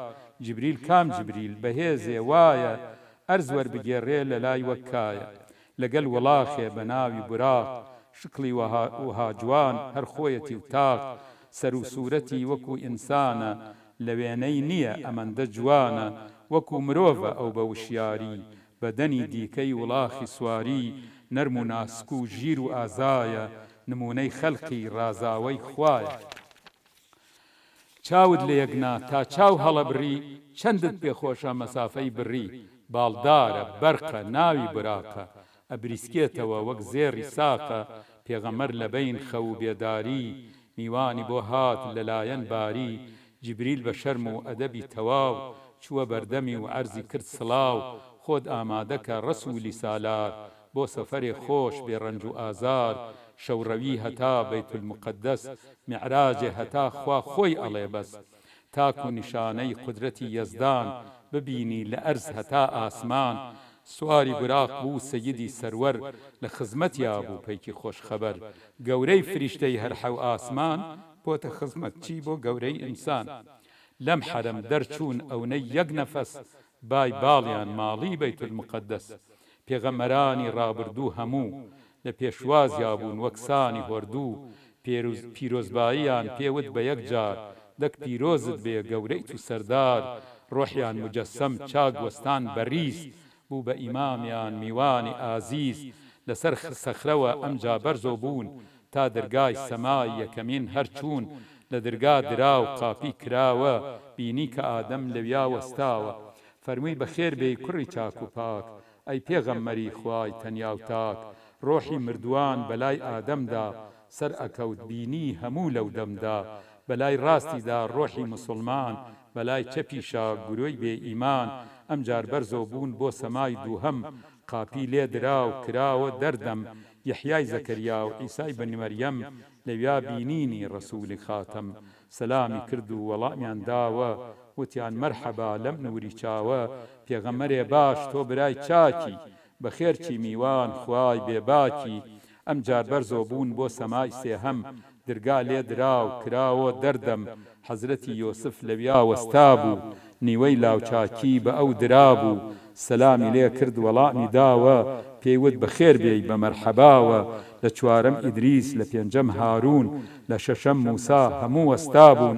جبریل کام جبریل بەهێزێ وایە ئەرز وەربگێڕێ لە لای وەکایە لەگەل وڵاخێ بە ناوی براق شکلی وها جوان هەر خۆیەتی و تاق سەر و سوورەتی وەکو ئینسانە لە وێنەی نییە ئەمەندە جوانە وەکو مرۆڤە ئەو بە وشیاری بەدەنی دیکەی وڵاخی سواری نەرم و ناسک و ژیر و ئازایە نمونەی خەلقی ڕازاوەی خوایە چاود لە یەکنا تا چاو هەڵەبڕی چەندت پێخۆشە مەسافەی بڕی باڵدارە بەرقە ناوی براکە ئەبریسکێتەوە وەک زێڕی ساقە پێغەمبەر لە بین خەو و بێداری میوانی بۆ هات لەلایەن باری جبریل بە شەرم و ئەدەبی تەواو چووە بەردەمی و عەرزی کرد سڵاو خۆت ئامادەکە ڕەسوولی سالار بۆ سەفەرێ خۆش بێڕەنج و ئازار شەوڕەوی هەتا بەیت المقدس میعراجێ هەتا خوا خۆی ئەڵێ بەس تاک و نیشانەی قودرەتی یەزدان ببینی لە ئەرز هەتا ئاسمان سواری براق بوو سەیدی سەروەر لە خزمەتیا بوو پەیکی خۆشخەبەر گەورەی فریشتەی هەر حەو ئاسمان بۆتە خزمەتچی بۆ گەورەی ئینسان لەم حەرەم دەرچوون ئەونەی یەک نەفەس بای باڵیان ماڵی بەیت المقدس پێغەمەرانی ڕابردوو هەموو لە پێشوازیا بوون وەکسانی هۆردوو پیرۆزباییان پێوت بە یەک جار دەک پیرۆزت بێ گەورەی تو سەردار ڕۆحیان مجەسەم چاک وەستان بەریز بوو بە ئیمامیان میوانی ئازیز لەسەر سەخرەوە ئەمجا بەرزۆ بوون تا دەرگای سەمای یەکەمین هەرچوون لە دەرگا دراو قاپی کراوە بینی کە ئادەم لەویا وەستاوە فەرمووی بەخێر بێی کوڕی چاک و پاک ئەی پێغەمبەری خوای تەنیا و تاک ڕۆحی مردووان بەلای ئادەمدا سەر ئەکەوت بینی هەموو لەو دەمدا بەلای ڕاستیدا ڕۆحی موسڵمان بەلای چەپیشا گورۆی بێ ئیمان ئەمجار بەرزۆ بوون بۆ سەمای دووهەم قاپی لێ دراو کراوە دەردەم یەحیای زەکەریا و عیسای بەنی مەریەم لەویا بینینی ڕەسوولی خاتەم سەلامی کرد و وەڵامیان داوە وتیان مەرحەبا لەم نووری چاوە پێغەمبەرێ باش تۆ برای چاکی بەخێرچی میوان خوای بێباکی ئەمجار بەرزۆ بوون بۆ سەمای سێهەم درگا لێ دراو کراوە دەردەم حەزرەتی یۆسف لەویا وەستا بوو نیوەی لاوچاکی بە ئەو درابوو سەلامی لێ کرد وەڵامی داوە پێیوت بەخێر بێی بە مەرحەباوە لە چوارەم ئیدریس لە پێنجەم هارون لە شەشەم موسا هەموو وەستا بوون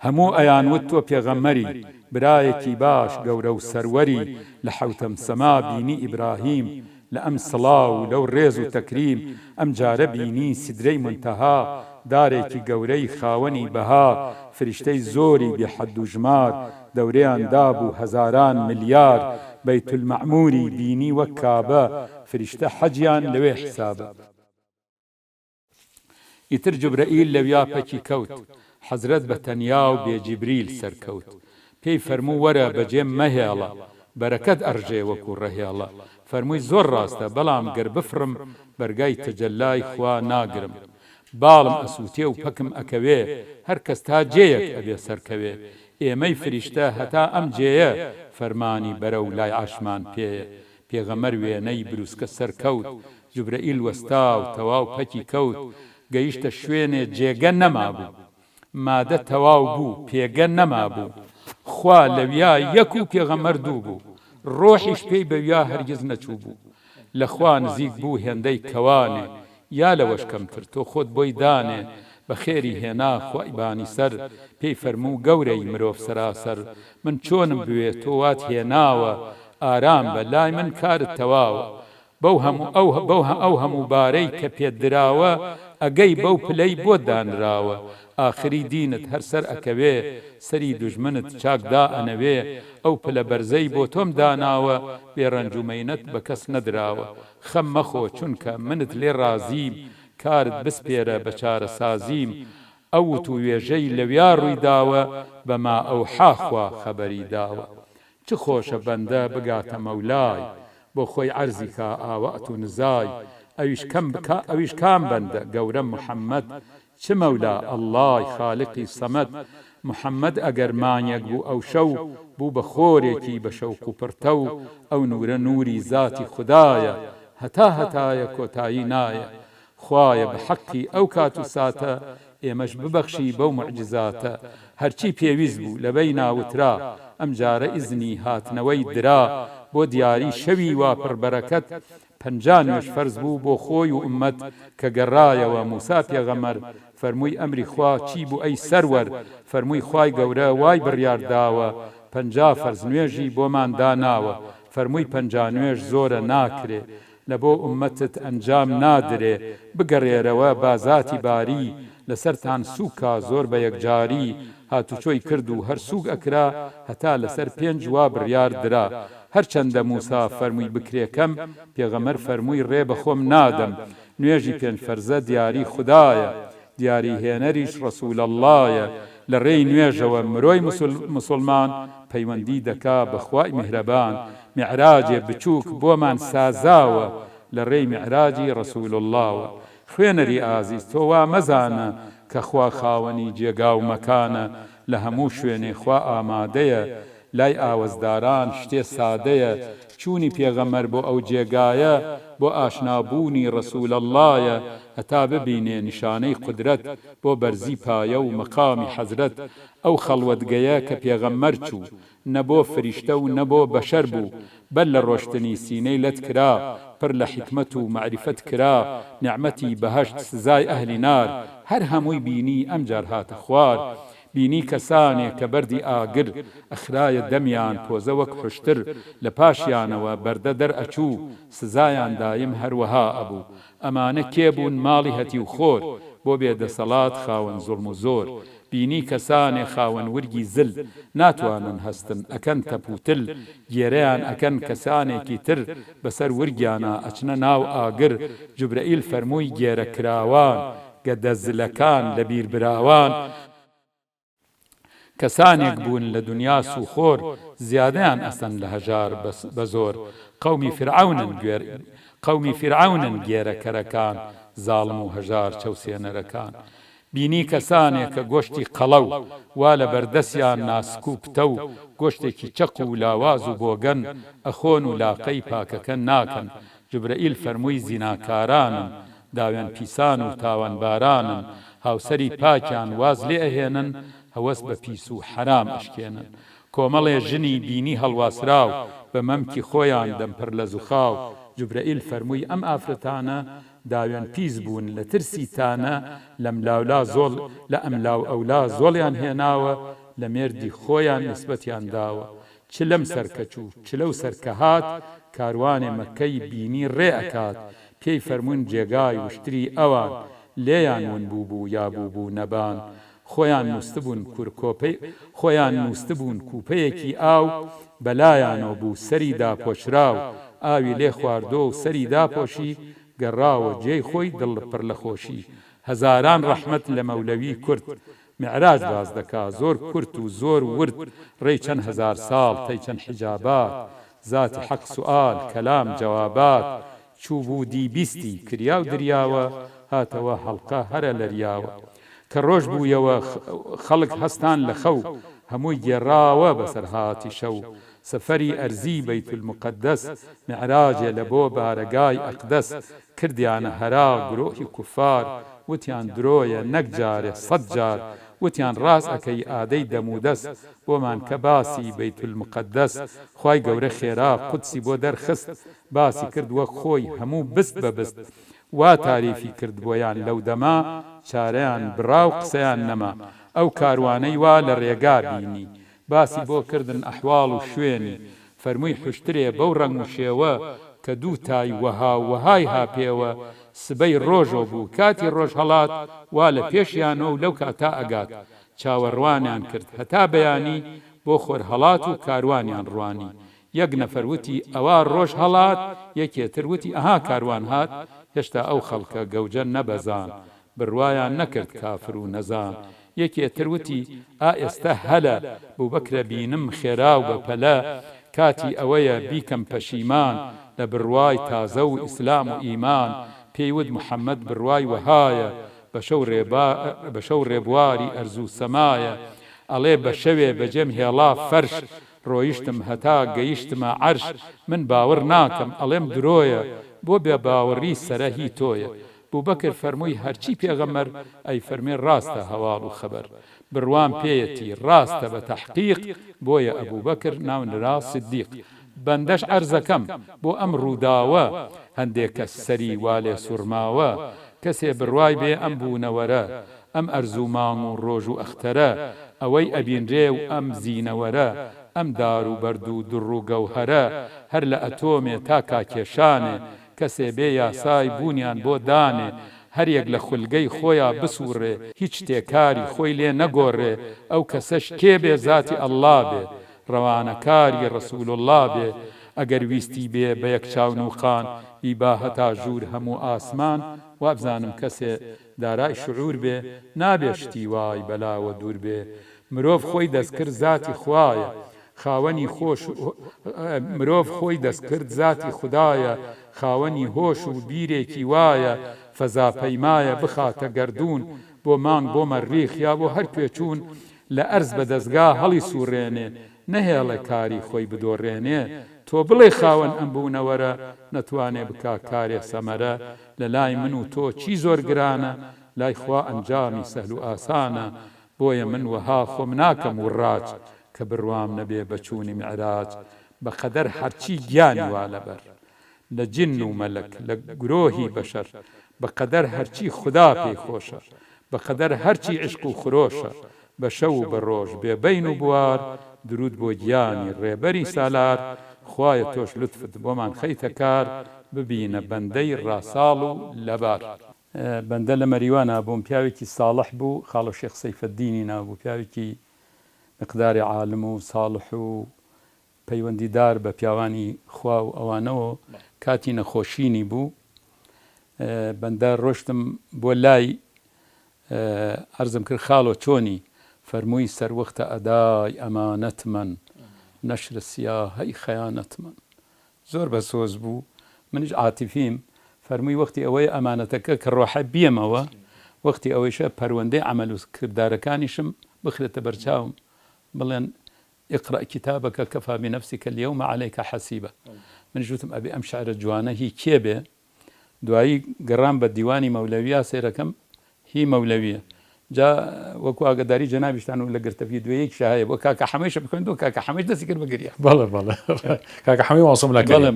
هەموو ئەیانوت تۆ پێغەمبەری برایەکی باش گەورە و سەروەری لە حەوتەم سەما بینی ئیبراهیم لە ئەم سڵاو لەو ڕێز و تەکریم ئەم جارە بینی سیدرەی منتەها دارێکی گەورەی خاوەنی بەها فریشتەی زۆری بێحەد و ژمار دەورەیان دابوو هەزاران ملیار بەیت المەعموری بینی وەک کابە فریشتە حەجیان لەوێ حسابە ئیتر جوبرەئیل لەویا پەکی کەوت حەزرەت بە تەنیا و بێ جیبریل سەرکەوت پێی فەرموو وەرە بەجێم مەهێڵە بەرەکەت ئەڕژێ وەکو ڕەهێڵە فەرمووی زۆر ڕاستە بەڵام گەر بفرم بەرگای تەجەلای خوا ناگرم باڵم ئەسووتێ و پەکم ئەکەوێ هەر کەس تا جێیەک ئەبێ سەرکەوێ ئێمەی فریشتە هەتا ئەم جێیە فەرمانی بەرەو لای عاشمان پێیە پێغەمبەر وێنەی بروسکە سەرکەوت جوبرەئیل وەستا و تەواو پەکی کەوت گەیشتە شوێنێ جێگە نەمابوو مادە تەواو بوو پێگە نەما بوو خوا لەویا یەک و پێغەمبەر دوو بوو ڕۆحیش پێی بەویا هەرگیز نەچوو بوو لە خوا نزیک بوو هێندەی کەوانێ یا لەوەش کەمتر تۆ خۆت بۆی دانێ بە خێری هێنا خوایبانی سەر پێی فەرموو گەورەی مرۆڤ سەراسەر من چۆنم بوێ تۆ وات هێناوە ئارام بە لای من کارت تەواوە ئەو هەموو بارەی کە پێت دراوە ئەگەی بەو پلەی بۆ دانراوە ئاخری دینت هەر سەر ئەکەوێ سەری دوژمنت چاکدا ئەنەوێ ئەو پلە بەرزەی بۆ تۆم داناوە بێڕەنج و مەینەت بە کەس نەدراوە خەم مەخۆ چونکە منت لێ ڕازیم کارت بسپێرە بە چارە سازیم ئەوت و وێژەی لەویا ڕووی داوە بەما ئەو حاخوا خەبەری داوە چ خۆشە بەندە بگاتە مەولای بۆ خۆی عەرزی کا ئاوەت و نزای ئەویش کام بەندە گەورە محەممەد چ مەولا ئەڵڵای خالقی سەمەد محەممەد ئەگەر مانیەک بوو ئەو شەو بوو بە خۆرێکی بە شەوق و پڕتە و ئەو نورە نوری زاتی خوددایە هەتایە کۆتایی نایە خوایە بە حەقی ئەو کات و ساتە ئێمەش ببەخشی بەو معجزاتە هەرچی پێویست بوو لەبەی ناوترا ئەم جارە ئیزنی هاتنەوەی درا بۆ دیاری شەوی وا پڕبەرەکەت 50 نوێژ فەرز بوو بۆ خۆی و ئومەت کە گەڕایەوە موسا پێغەمبەر فەرمووی ئەمری خوا چی بوو ئەی سەروەر فەرمووی خوای گەورە وای بڕیارداوە 50 فەرز نوێژی بۆمان داناوە فەرمووی 50 نوێژ زۆرە ناکرێ لە بۆ ئومەتت ئەنجام نادرێ بگەڕێرەوە بازاتی باری لەسەرتان سووکە زۆر بە یەکجاری هاتوچۆی کرد و هەر سووک ئەکرا هەتا لەسەر 5 وا بڕیار درا هەرچەندە موسا فەرمووی بکرێکەم پێغەمبەر فەرمووی ڕێ بەخۆم نادەم نوێژی 5 فەرزە دیاری خوددایە دیاری هێنەریش ڕەسوول ئەڵڵایە لە ڕێی نوێژەوە مرۆی موسڵمان پەیوەندی دەکا بەخوای میهرەبان میعراجێ بچووک بۆمان سازاوە لە ڕێی میعراجی ڕەسوول ئەڵڵاوە خوێنەری ئازیز تۆ وا مەزانە کە خوا خاوەنی جێگا و مەکانە لە هەموو شوێنێ خوا ئامادەیە لای ئاوەزداران شتێ سادەیە چوونی پێغەمبەر بۆ ئەو جێگایە بۆ ئاشنابوونی ڕەسوول ئەڵڵایە هەتا ببینێ نیشانەی قودرەت بۆ بەرزی پایە و مەقامی حەزرەت ئەو خەڵوەتگەیە کە پێغەمبەر چوو نەبۆ فریشتە و نەبۆ بەشەر بوو بەر لە ڕۆشتنی سینەی لەت کرا پڕ لە حکمت و معریفەت کرا نیعمەتی بەهەشت سزای ئەهلی نار هەر هەمووی بینی ئەمجار هاتە خوار بینی کەسانێک کە بەردی ئاگر ئەخرایە دەمیان پۆزە وەک خوشتر لە پاشیانەوە بەردە دەرئەچوو سزایان دایم هەروەها ئەبوو ئەمانە کێبوون ماڵی هەتی و خۆر بۆ بێدەسەڵات خاوەن زوڵم و زۆر بینی کەسانێ خاوەن ورگی زل ناتوانن هەستن ئەکەن تەپوتل گێرەیان ئەکەن کەسانێکی تر بەسەر ورگیانە ئەچنە ناو ئاگر جوبرەئیل فەرمووی گێرە کراوان گەدەزلەکان لە بیربراوان کەسانێک بوون لە دنیا سوخۆر زیادەیان ئەسەن لە هەژار بە زۆر قەومی فرعەونن گێرەکەرەکان زاڵم و هەژار چەوسێنەرەکان بینی کەسانێک کە گۆشتی قەڵەو وا لە بەردەستیان ناسک و پتە و گۆشتێکی چەق و لاواز و بۆگەن ئەخۆن و لاقەی پاکەکە ناکەن جوبرەئیل فەرمووی زیناکارانن داوێن پیسان و تاوانبارانن هاوسەری پاکیان واز لێ ئەهێنن هەوەس بە پیس و حرام ئەشکێنن کۆمەڵێ ژنی بینی هەڵواسراو بە مەمکی خۆیان دەمپەر لە زوخاو جوبرەئیل فەرمووی ئەم ئافرەتانە داوێن پیس بوون لە ترسی تانە لە ئەملاو ئەولا زۆڵیان هێناوە لە مێردی خۆیان نسبەتیان داوە چ لەم سەرکەچوو چ لەو سەرکەهات کاروانێ مەکەی بینی ڕێ ئەکات پێی فەرموون جێگای وشتری ئەوان لێیان ون بوو یا بوو نەبان خۆیان نووسبوون کوپەیەکی ئاو بەلایانەوە بوو سەری داپۆشراو ئاوی لێ خواردۆ و سەری داپۆشی گەڕاوە جێی خۆی دڵ پڕ لە خۆشی هەزاران ڕەحمەت لە مەولەوی کورد معراج باز دەکا زۆر کورت و زۆر ورد ڕێی چەند هەزار ساڵ تەی چەند حیجابات ذاتی حەق سوئال کەلام جەوابات چوو بوو دی بیستی کریا و دریاوە هاتەوە هەڵقە هەرە لەریاوە کە ڕۆژ بوویەوە خەڵک هەستان لە خەو هەمووی گێڕاوە بەسەر هاتی شەو سەفەری ئەرزی بەیت المقدس معراجێ لە بۆ بارەگای ئەقدەس کردیانە هەرا گرۆهی کوفار وتیان درۆیە نەک جارێ 100 جار وتیان ڕاست ئەەکەی ئادەی دەمودەست بۆمان کە باسی بەیت المقدس خوای گەورە خێرا قودسی بۆ دەرخست باسی کرد وەک خۆی هەموو بست بەبست وا تاریفی کرد بۆیان لەو دەما چارەیان براو قسەیان نەما ئەو کاروانەی وا لە ڕێگا بینی باسی بۆ کردن ئەحواڵ و شوێنی فەرمووی حشترێ بەو ڕەنگ و شێوە کە دوو تای وەها وەهای هاپێوە سبەی ڕۆژۆ بوو کاتی ڕۆژ هەڵات وا لە پێشیانەوە و لەو کاتا ئەگات چاوەڕوانیان کرد هەتا بەیانی بۆ خۆر هەڵات و کاروانیان ڕوانی یەک نەفەروتی ئەوە ڕۆژ هەڵات یەکێتر وتی ئەها کاروان هات هێشتا ئەو خەڵکە گەوجە نەبەزان بڕوایان نەکرد کافر و نەزان یەکێتر وتی ئێستا هەلە بووبەکرە بینم خێرا و بەپەلە کاتی ئەوەیە بیکەم پەشیمان لە بڕوای تازە و ئیسلام و ئیمان پێیوت محەممەد بڕوای وەهایە بە شەو ڕێبواری ئەرزوو سەمایە ئەڵێ بە شەوێ بەجێم هێڵا فەرش ڕۆیشتم هەتا گەیشتمە عەرش من باوەڕ ناکەم ئەڵێم درۆیە بۆ بێ باوەڕی سەرە هی تۆیە بووبەکر فەرمووی هەرچی پێغەمەر ئەی فەرمێ ڕاستە هەواڵ و خەبەر بڕوان پێیەتی ڕاستە بە تەحقیق بۆیە ئەبووبەکر ناونرا سدیق بەندەش عەرزەکەم بۆ ئەم ڕووداوە هەندێک کەس سەری وا لێ سوورماوە کەسێ بڕوای بێ ئەم بوونەوەرە ئەم ئەرزوو مانگ و ڕۆژ و ئەختەرە ئەوەی ئەبینرێ و ئەم زینەوەرە ئەم دار و بەرد و دوڕ و گەوهەرە هەر لە ئەتۆمێ تا کاکێشانێ کەسێ بێ یاسای بوونیان بۆ دانێ هەریەک لە خولگەی خۆیان بسوورێ هیچ تێکاری خۆی لێ نەگۆڕێ ئەو کەسەش کێ بێ زاتی ئەڵڵا بێ ڕەوانەکاری ڕەسوول الله بێ ئەگەر ویستی بێ بە یەک چاون و قان ئیبا هەتا ژوور هەموو ئاسمان وابزانم کەسێ دارای شعور بێ نابێ شتی وای بەلاوە دوور بێ مرۆڤ خۆی دەستکرد زاتی خوایە خاوەنی خۆش مرۆڤ خۆی دەستکرد زاتی خوددایە خاوەنی هۆش و بیرێکی وایە فەزاپەیمایە بخاتە گەردوون بۆ مانگ بۆ مەریخ یا بۆ هەر پێچوون لە ئەرز بە دەستگا هەڵی سوڕێنێ نەهێڵە کاری خۆی بدۆڕێنێ تۆ بڵێ خاوەن ئەم بوونەوەرە نەتوانێ بکا کارێ سەمەرە لە لای من و تۆ چی زۆر گرانە لای خوا ئەنجامی سەهل و ئاسانە بۆیە من وەها خۆم ناکەم و ڕاج کە بڕوام نەبێ بەچوونی معراج بەقەدەر هەرچی گیانی وا لەبەر لە جن و مەلەک لە گرۆهی بەشەر بەقەدەر هەرچی خوددا پێی خۆشە بەقەدەر هەرچی عشق و خرۆشە بە شەو و بە ڕۆژ بێبەین و بوار درود بۆ گیانی ڕێبەری سالار خوایە تۆش لوتفت بۆمان خەیتە کار ببینە بەندەی ڕاساڵ و لەبار بەندە لە مەریوانە بووم پیاوێکی ساڵح بوو خاڵە شێخ سەیفەددینی نابوو پیاوێکی مقداری عالم و ساڵح و پەیوەندیدار بە پیاوانی خوا و ئەوانەوە کاتی نەخۆشینی بوو بەندە ڕۆشتم بۆ لای عەرزم کرد خاڵۆ چۆنی فەرمووی سەروەختە ئەدای ئەمانەت من نەشر سیاهەی خەیانەت من زۆر بە سۆز بوو منیش عاتیفیم فەرمووی وەختی ئەوەی ئەمانەتەکە کە ڕۆحە بیەمەوە وەختی ئەوەیشە پەروەندەی عەمەل و کردارەکانیشم بخرێتە بەرچاوم بڵێن اقرأ كتابك كفى بنفسك اليوم عليك حسيبة من جوتم أبي أم شعر جوانه هي كيبه دوایی گەڕام بە دیوانی مەولەویە سێرەکەم هی مەولەویە جا وەکو ئاگداری جەنابیشتان و لە گرتەفی دوێیەک شایە بۆ کاکە حەمەیشە بکەن کاکە حەمەش دەستی کرد بەگریە
بەڵێ کاکە حەمەی واسم لەکەڵێ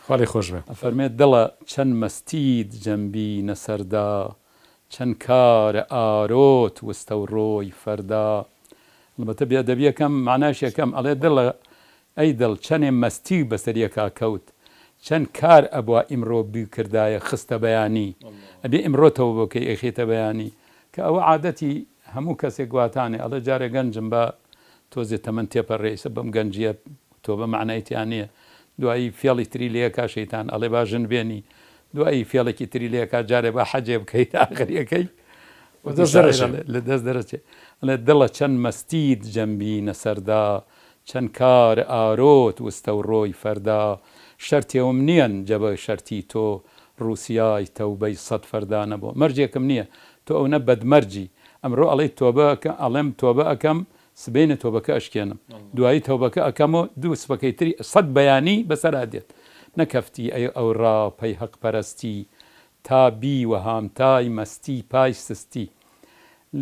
خاڵی خۆش بێ
فەرمێت دڵە چەند مەستید جەمبینە سەردا چەند کارە ئارۆت وستە و ڕۆی فەردا البەتە بێدەبیەکەم معناشیەکەم ئەڵێ دڵە ئەی دڵ چەندێ مەستی بەسەریەکا کەوت چەند کار ئەبووە ئیمڕۆ بیکردایە خستە بەیانی ئەبێ ئیمڕۆتەوە بۆکەی ئەخێتە بەیانی کە ئەوە عادەتی هەموو کەسێک گواتانێ ئەڵێ جارێ گەنجم بە تۆزێ تەمەن تێپەڕێسە بەم گەنجیە تۆ بە معنایەتیان نییە دوایی فێڵی تری لەیەکا شەیتان ئەڵێ با ژن بێنی دوایی فێڵێکی تری لەیەکا جارێ با حەجێ بکەیت ئاخریەکەی لە دەست دەرەچێ ئەڵێ دڵە چەند مەستید جەمبینە سەردا چەند کار ئارۆت وستە و ڕۆی فەردا شەرتێوم نییەن جەبە شەرتی تۆ ڕووسیای تەوبەی سەد فەردا نەبوو مەرجێکم نییە تۆ ئەو نە بەدمەرجی ئەمڕۆ ئەڵێ تۆبەکە ئەڵێم تۆبە ئەەکەم سبینە تۆبەکە ئەشکێنم دوایی تەوبەکە ئەەکەمەوە دوو سبەکەی تری سەد بەیانی بەسەرا دێت نەکەفتی ئەو ڕاپەی حەق پەرستی تا بی و هامتای مەستی پای سستی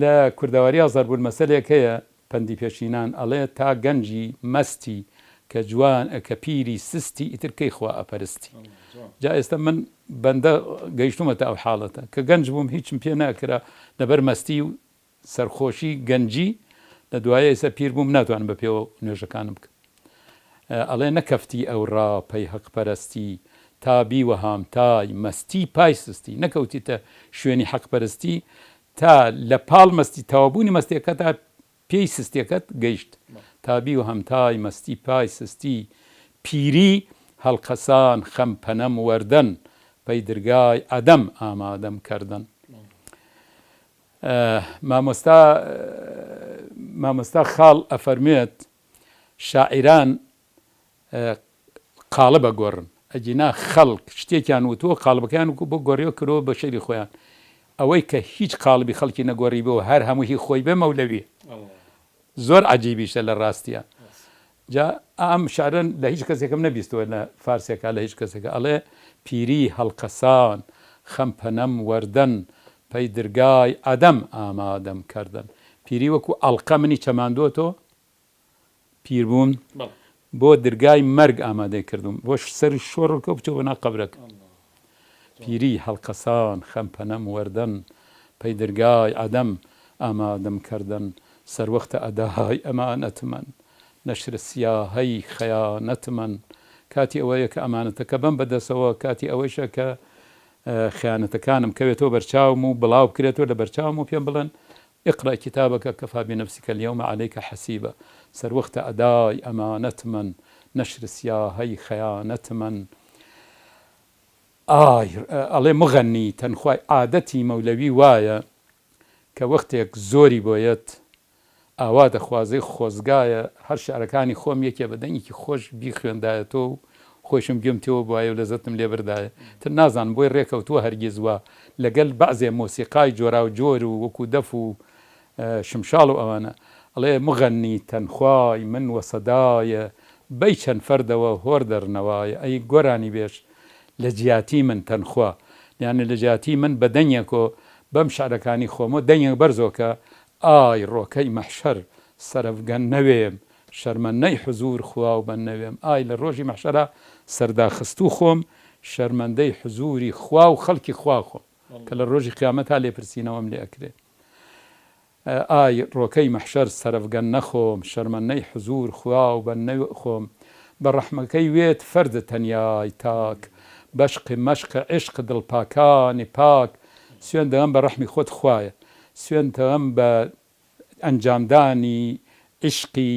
لە کورداواری زەربوون مەسەلێک هەیە پەندی پێشینان ئەڵێ تا گەنجی مەستی کە جوان کە پیری سستی ئیترکەی خوا ئەپەرستی جا ئێستا من بەندە گەیشتومەتە ئەو حاڵەتە کە گەنج بووم هیچم پێ ناکرا لەبەر مەستی و سەرخۆشی گەنجی لە دوایە ئێستا پیر بووم ناتوانم بە پێوە نوێژەکانم بکەم ئەڵێ نەکەفتی ئەو ڕاپەی حەقپەرستی تابی و هامتای مەستی پای سستی نەکەوتیتە شوێنی حەقپەرستی تا لە پاڵ مەستی تەوابوونی مەستیەکە تا پێی سستیەکەت گەیشت تابی و هەمتای مەستی پای سستی پیری هەڵقەسان خەمپەنەم وەردەن پەی درگای ئەدەم ئامادەم کردن مامۆستا خاڵ ئەفەرمێت شاعیران قاڵە بەگۆڕن ئەجینا خەڵک شتێکیان وتووە قاڵبەکەیان بۆ گۆڕیەوە کردەوە بە شەری خۆیان ئەوەی کە هیچ قاڵبی خەڵکی نەگۆڕی بەوە هەر هەمووی خۆی بێ مەولەوی زۆر عەجیبیشە لە ڕاستیە جا ئەم شارن لە هیچ کەسێکم نەبیستەوە لە فارسێکا لە هیچ کەسێکە ئەڵێ پیری هەڵقەسان خەمپەنەم وەردەن پەی درگای ئەدەم ئامادەم کردن پیری وەکو ئەڵقە منی چەماندۆتەوە پیربوون بۆ درگای مەرگ ئامادەی کردوم بۆ سەری شۆڕکە بچۆ بە ناو قەبرەکە پیری هەڵقەسان خەمپەنەم وەردەن پەی درگای ئەدەم ئامادەم کردن سەروەختە ئەداهای ئەمانەتمەن نەشر سیاهەی خەیانەتمەن کاتی ئەوەیە کە ئەمانەتەکە بەم بەدەسەوە کاتی ئەوەیشە کە خیانەتەکانم کەوێتەوە بەرچاوم و بڵاو بکرێتەوە لە بەرچاوم و پێم بڵێن اقرأ كتابك كفى بنفسك اليوم عليك حسيبا سروخت أداي أمانة من نشر سياهي خيانة من الله مغني تنخواي عادتي مولوي وايا كوقتك زوري بويت ئاوا دەخوازەی خۆزگایە هەر شارەکانی خۆم یەکێ بەدەنگێکی خۆش بیخوێندایەتەوە و خۆشم گوێمتەوە بواە و لەزەتم لێ بردایە تر نازان بۆی ڕێکەوتووە هەرگیز وە لەگەل بەعزێ مۆسیقای جۆرا و جۆر و وەکو دەف و شمشاڵ و ئەوانە ئەڵێ مغەنی تەنخوای من وەسەدایە بەی چەند فەردەوە هۆر دەرنەوایە ئەی گۆرانی بێش لە جیاتی من تەنخوا یانە لە جیاتی من بە دەنگێکۆ بەم شارەکانی خۆمە دەنگێک بەرزۆکە ئای ڕۆکەی مەحشەر سەرفگەن نەوێم شەرمەندەی حزور خوا و بەن نەوێم ئای لە ڕۆژی مەحشەرە سەرداخستوو خۆم شەرمەندەی حزوری خوا و خەڵکی خوا خۆم کە لە ڕۆژی قیامەتا لێپرسینەوەم لێ ئەکرێ ئای ڕۆکەی مەحشەر سەرفگەن نەخۆم شەرمەندەی حزور خوا و بەن نەوێ خۆم بە ڕەحمەکەی وێت فەردە تەنیای تاک بەشقی مەشق عشق دڵپاکانی پاک سوێن دەم بە ڕەحمی خۆت خوایە سوێنتەم بە ئەنجامدانی عشقی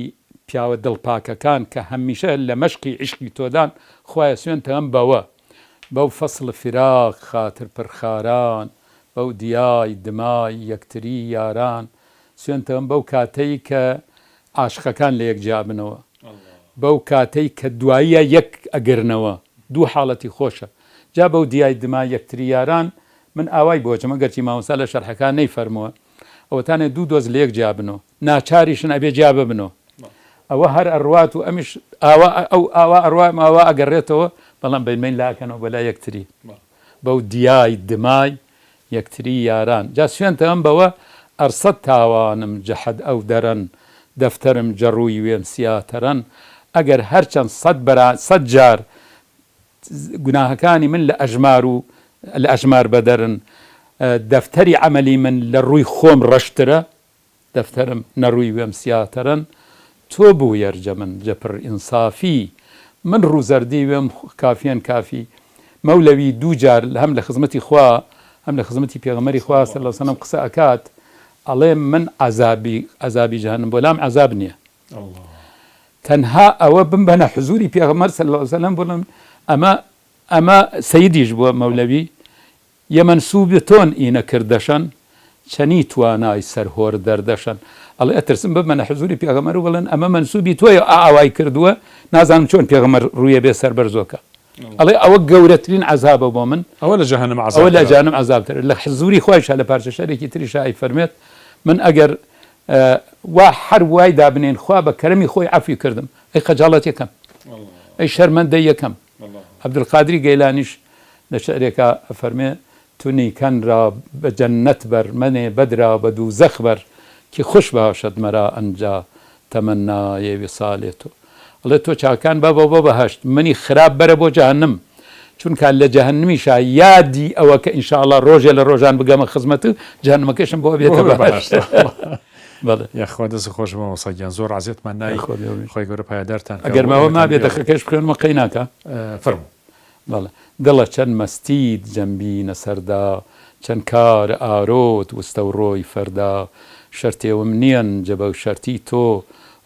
پیاوە دڵپاکەکان کە هەمیشە لە مەشقی عشقی تۆدان خوایە سوێنتەم بەوە بەو فەسڵ فراق خاتر پرخاران بەو دیای دمای یەکتری یاران سوێنتەم بەو کاتەی کە عاشقەکان لە یەکجیا بنەوە بەو کاتەی کە دواییە یەک ئەگرنەوە دوو حاڵەتی خۆشە جا بەو دیای دمای یەکتری یاران من ئاوای بۆچمە گەرچی مامۆستا لە شەرحەکان نەیفەرمووە ئەوەتانێ دوو دۆز لە یەک جیا بنەوە ناچاریشن ئەبێ جیا ببنەوە ئەوە هەر ئەڕوات و ئەمیش ئەو ئاوا ئەڕوایم ئاوا ئەگەڕێتەوە بەڵام بەیمەین لاکەنەوە بەلا یەکتری بەو دیای دمای یەکتری یاران جا سوێنتە ئەم بەوە ئەرسەد تاوانم جەحەد ئەو دەرەن دەفتەرم جەڕووی وێم سیاتەرەن ئەگەر هەرچەند سەد جار گوناهەکانی من لە ئەژمار و لە ئەژمار بەدەرن دەفتەری عەمەلی من لە ڕووی خۆم ڕەشترە دەفتەرم نەڕووی وێم سیاتەرەن تۆ بوو یەرجە من جەپڕ ئینسافی من ڕووزەردی وێم کافیان کافی مەولەوی دوو جار هەم لە خزمەتی خوا هەم لە خزمەتی پێغەمبەری خوا صلی الله علیه وسلم قسە ئەکات ئەڵێ من عەزابی جەهەنەم بۆ لام عەزاب نییە تەنها ئەوە بمبەنە حزوری پێغەمبەر صلی الله علیه وسلم بڵم ئەمە سەیدیش بووە مەولەوی یە مەنسووبی تۆن ئینە کردەشەن چەنی توانای سەرهۆر دەردەشەن ئەڵێ ئەترسم بمەنە حزوری پێغەمبەر و بڵێن ئەمە مەنسووبی تۆیە ئاوای کردووە نازانم چۆن پێغەمبەر ڕوویە بێ سەر بەرزۆکە ئەڵێ ئەوە گەورەترین عەزابە بۆ من
ئەوە لە جەهەنەم عەزاب
ئەوە لە جەهەنەم عەزابتر لە حزوری خۆیشە لە پارچە شەرێکی تریشە فەرمێت من ئەگەر وا هەر وای دابنێن خوا بە کەرەمی خۆی عەفوی کردم ئەی خەجاڵەت یەکەم ئەی شەرمەندەی یەکەم عەبدولقادری گەیلانیش لە شعرێکە فەرمێ تونی کەن را بە جەننەت بەر منێ بەدرا بە دووزەخ بەر کی خوش باشد مەرا ئەنجا تەمەنای ویسالێ تۆ ئەڵێ تۆ چاکان بە بۆ بەهەشت منی خراپ بەرە بۆ جەهەنم چونکە لە جەهەنمیشا یادی ئەوە کە ئینشاءڵڵا ڕۆژێ لە ڕۆژان بگەمە خزمەت و جەهەنمەکەشم بۆ بێتە بەهەشت.
یاخوا دەست خۆش بەمە سەگیان زۆر عزیێتمان نای خۆی گەورە پایدارتان
ئەگەرمەوە ما بێدەخەکەش بخوێنمە قەی ناکە
فەرموو
بەڵێ دڵە چەند مەستید جەمبینە سەردا چەند کار ئارۆت وستە و ڕۆی فەردا شەرتێوم نییەن جەبە و شەرتی تۆ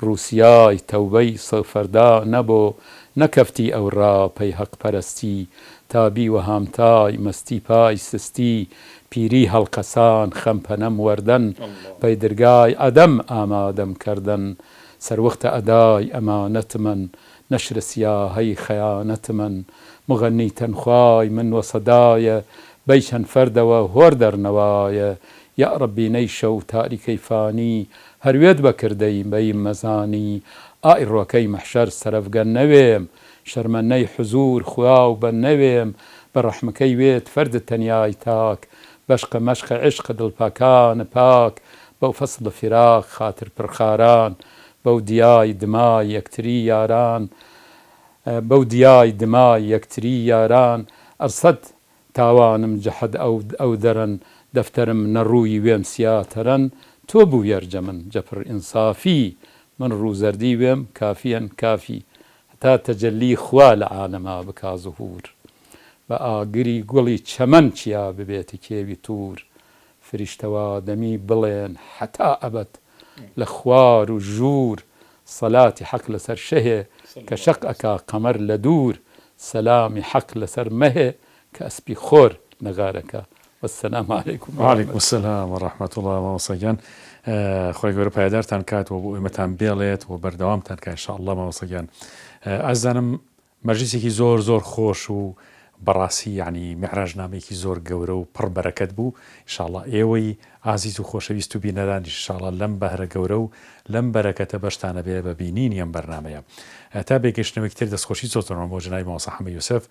ڕووسیای تەوبەی سەفەردا نەبۆ نەکەفتی ئەو ڕاپەی حەق پەرستی تابی و هامتای مەستی پای سستی پیری هەڵقەسان خەمپەنەم وەردەن پەیدرگای ئەدەم ئامادەم کردن سەروەختە ئەدای ئەمانەت من نەشر سیاهەی خەیانەت من مغەنی تەنخوای من وەسەدایە بەی چەند فەردەوە هۆر دەرنەوایە یا ڕەبینەی شەو تاریکەی فانی هەروێت بەکردەی بەی مەزانی ئای ڕۆکەی مەحشەر سەرەفگەن نەوێم شەرمەنەی حزور خوا و بە نەوێم بە ڕەحمەکەی وێت فەردە تەنیای تاک بەشقە مەشقە عشق دڵپاکانە پاک بەو فەسڵ فراق خاتر پرخاران بەو دیای دمای یەکتری یاران بەو دیای دمای یەکتری یاران ئەرسەد تاوانم جەحەد ئەو دەرەن دەفتەرم نەڕووی وێم سیاتەرەن تۆ بوو یەرجە من جەپڕ ئینسافی من ڕووزەردی وێم کافیەن کافی هەتا تەجەلی خوا لە عالەما بکا زوهور بە ئاگری گوڵی چەمەن چیا ببێتە کێوی توور فریشتەوا دەمی بڵێن حەتا ئەبەد لە خوار و ژوور سەلاتی حەق لەسەر شەهێ کە شەق ئەکا قەمەر لە دوور سەلامی حەق لەسەر مەهێ کە ئەسپی خۆر نەغارەکە والسلام عليكم.
وعليكم السلام ورحمة الله وبركاته. خۆی گەورە پایدارتان کات و بۆ ئێمەتان بێڵێت و بەردەوامتان کە ئینشاءالله مامۆستاگیان ئازانم مەجلیسێکی زۆر زۆر خۆش و بەڕاستی یعنی میعراجنامەیەکی زۆر گەورە و پڕ بەرەکەت بوو ئینشاءالله ئێوەی ئازیز و خۆشەویست و بینەران ئینشاءالله لەم بەهرە گەورە و لەم بەرەکەتە بەشتانە بێ بە بینینی ئەم بەرنامەیە تا بێگەشتنەوەی تر دەستخۆشی زۆرتەوە بۆ جنابی مامۆستا حەمەد یوسف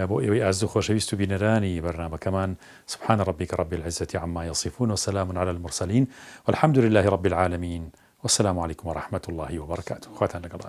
بۆ ئێوەی ئازیز و خۆشەویست و بینەرانی بەرنامەکەمان سبحان ربك رب العزة عما يصفون وسلام على المرسلين والحمد لله رب العالمين والسلام عليكم ورحمة الله وبركاته. خواتان لقد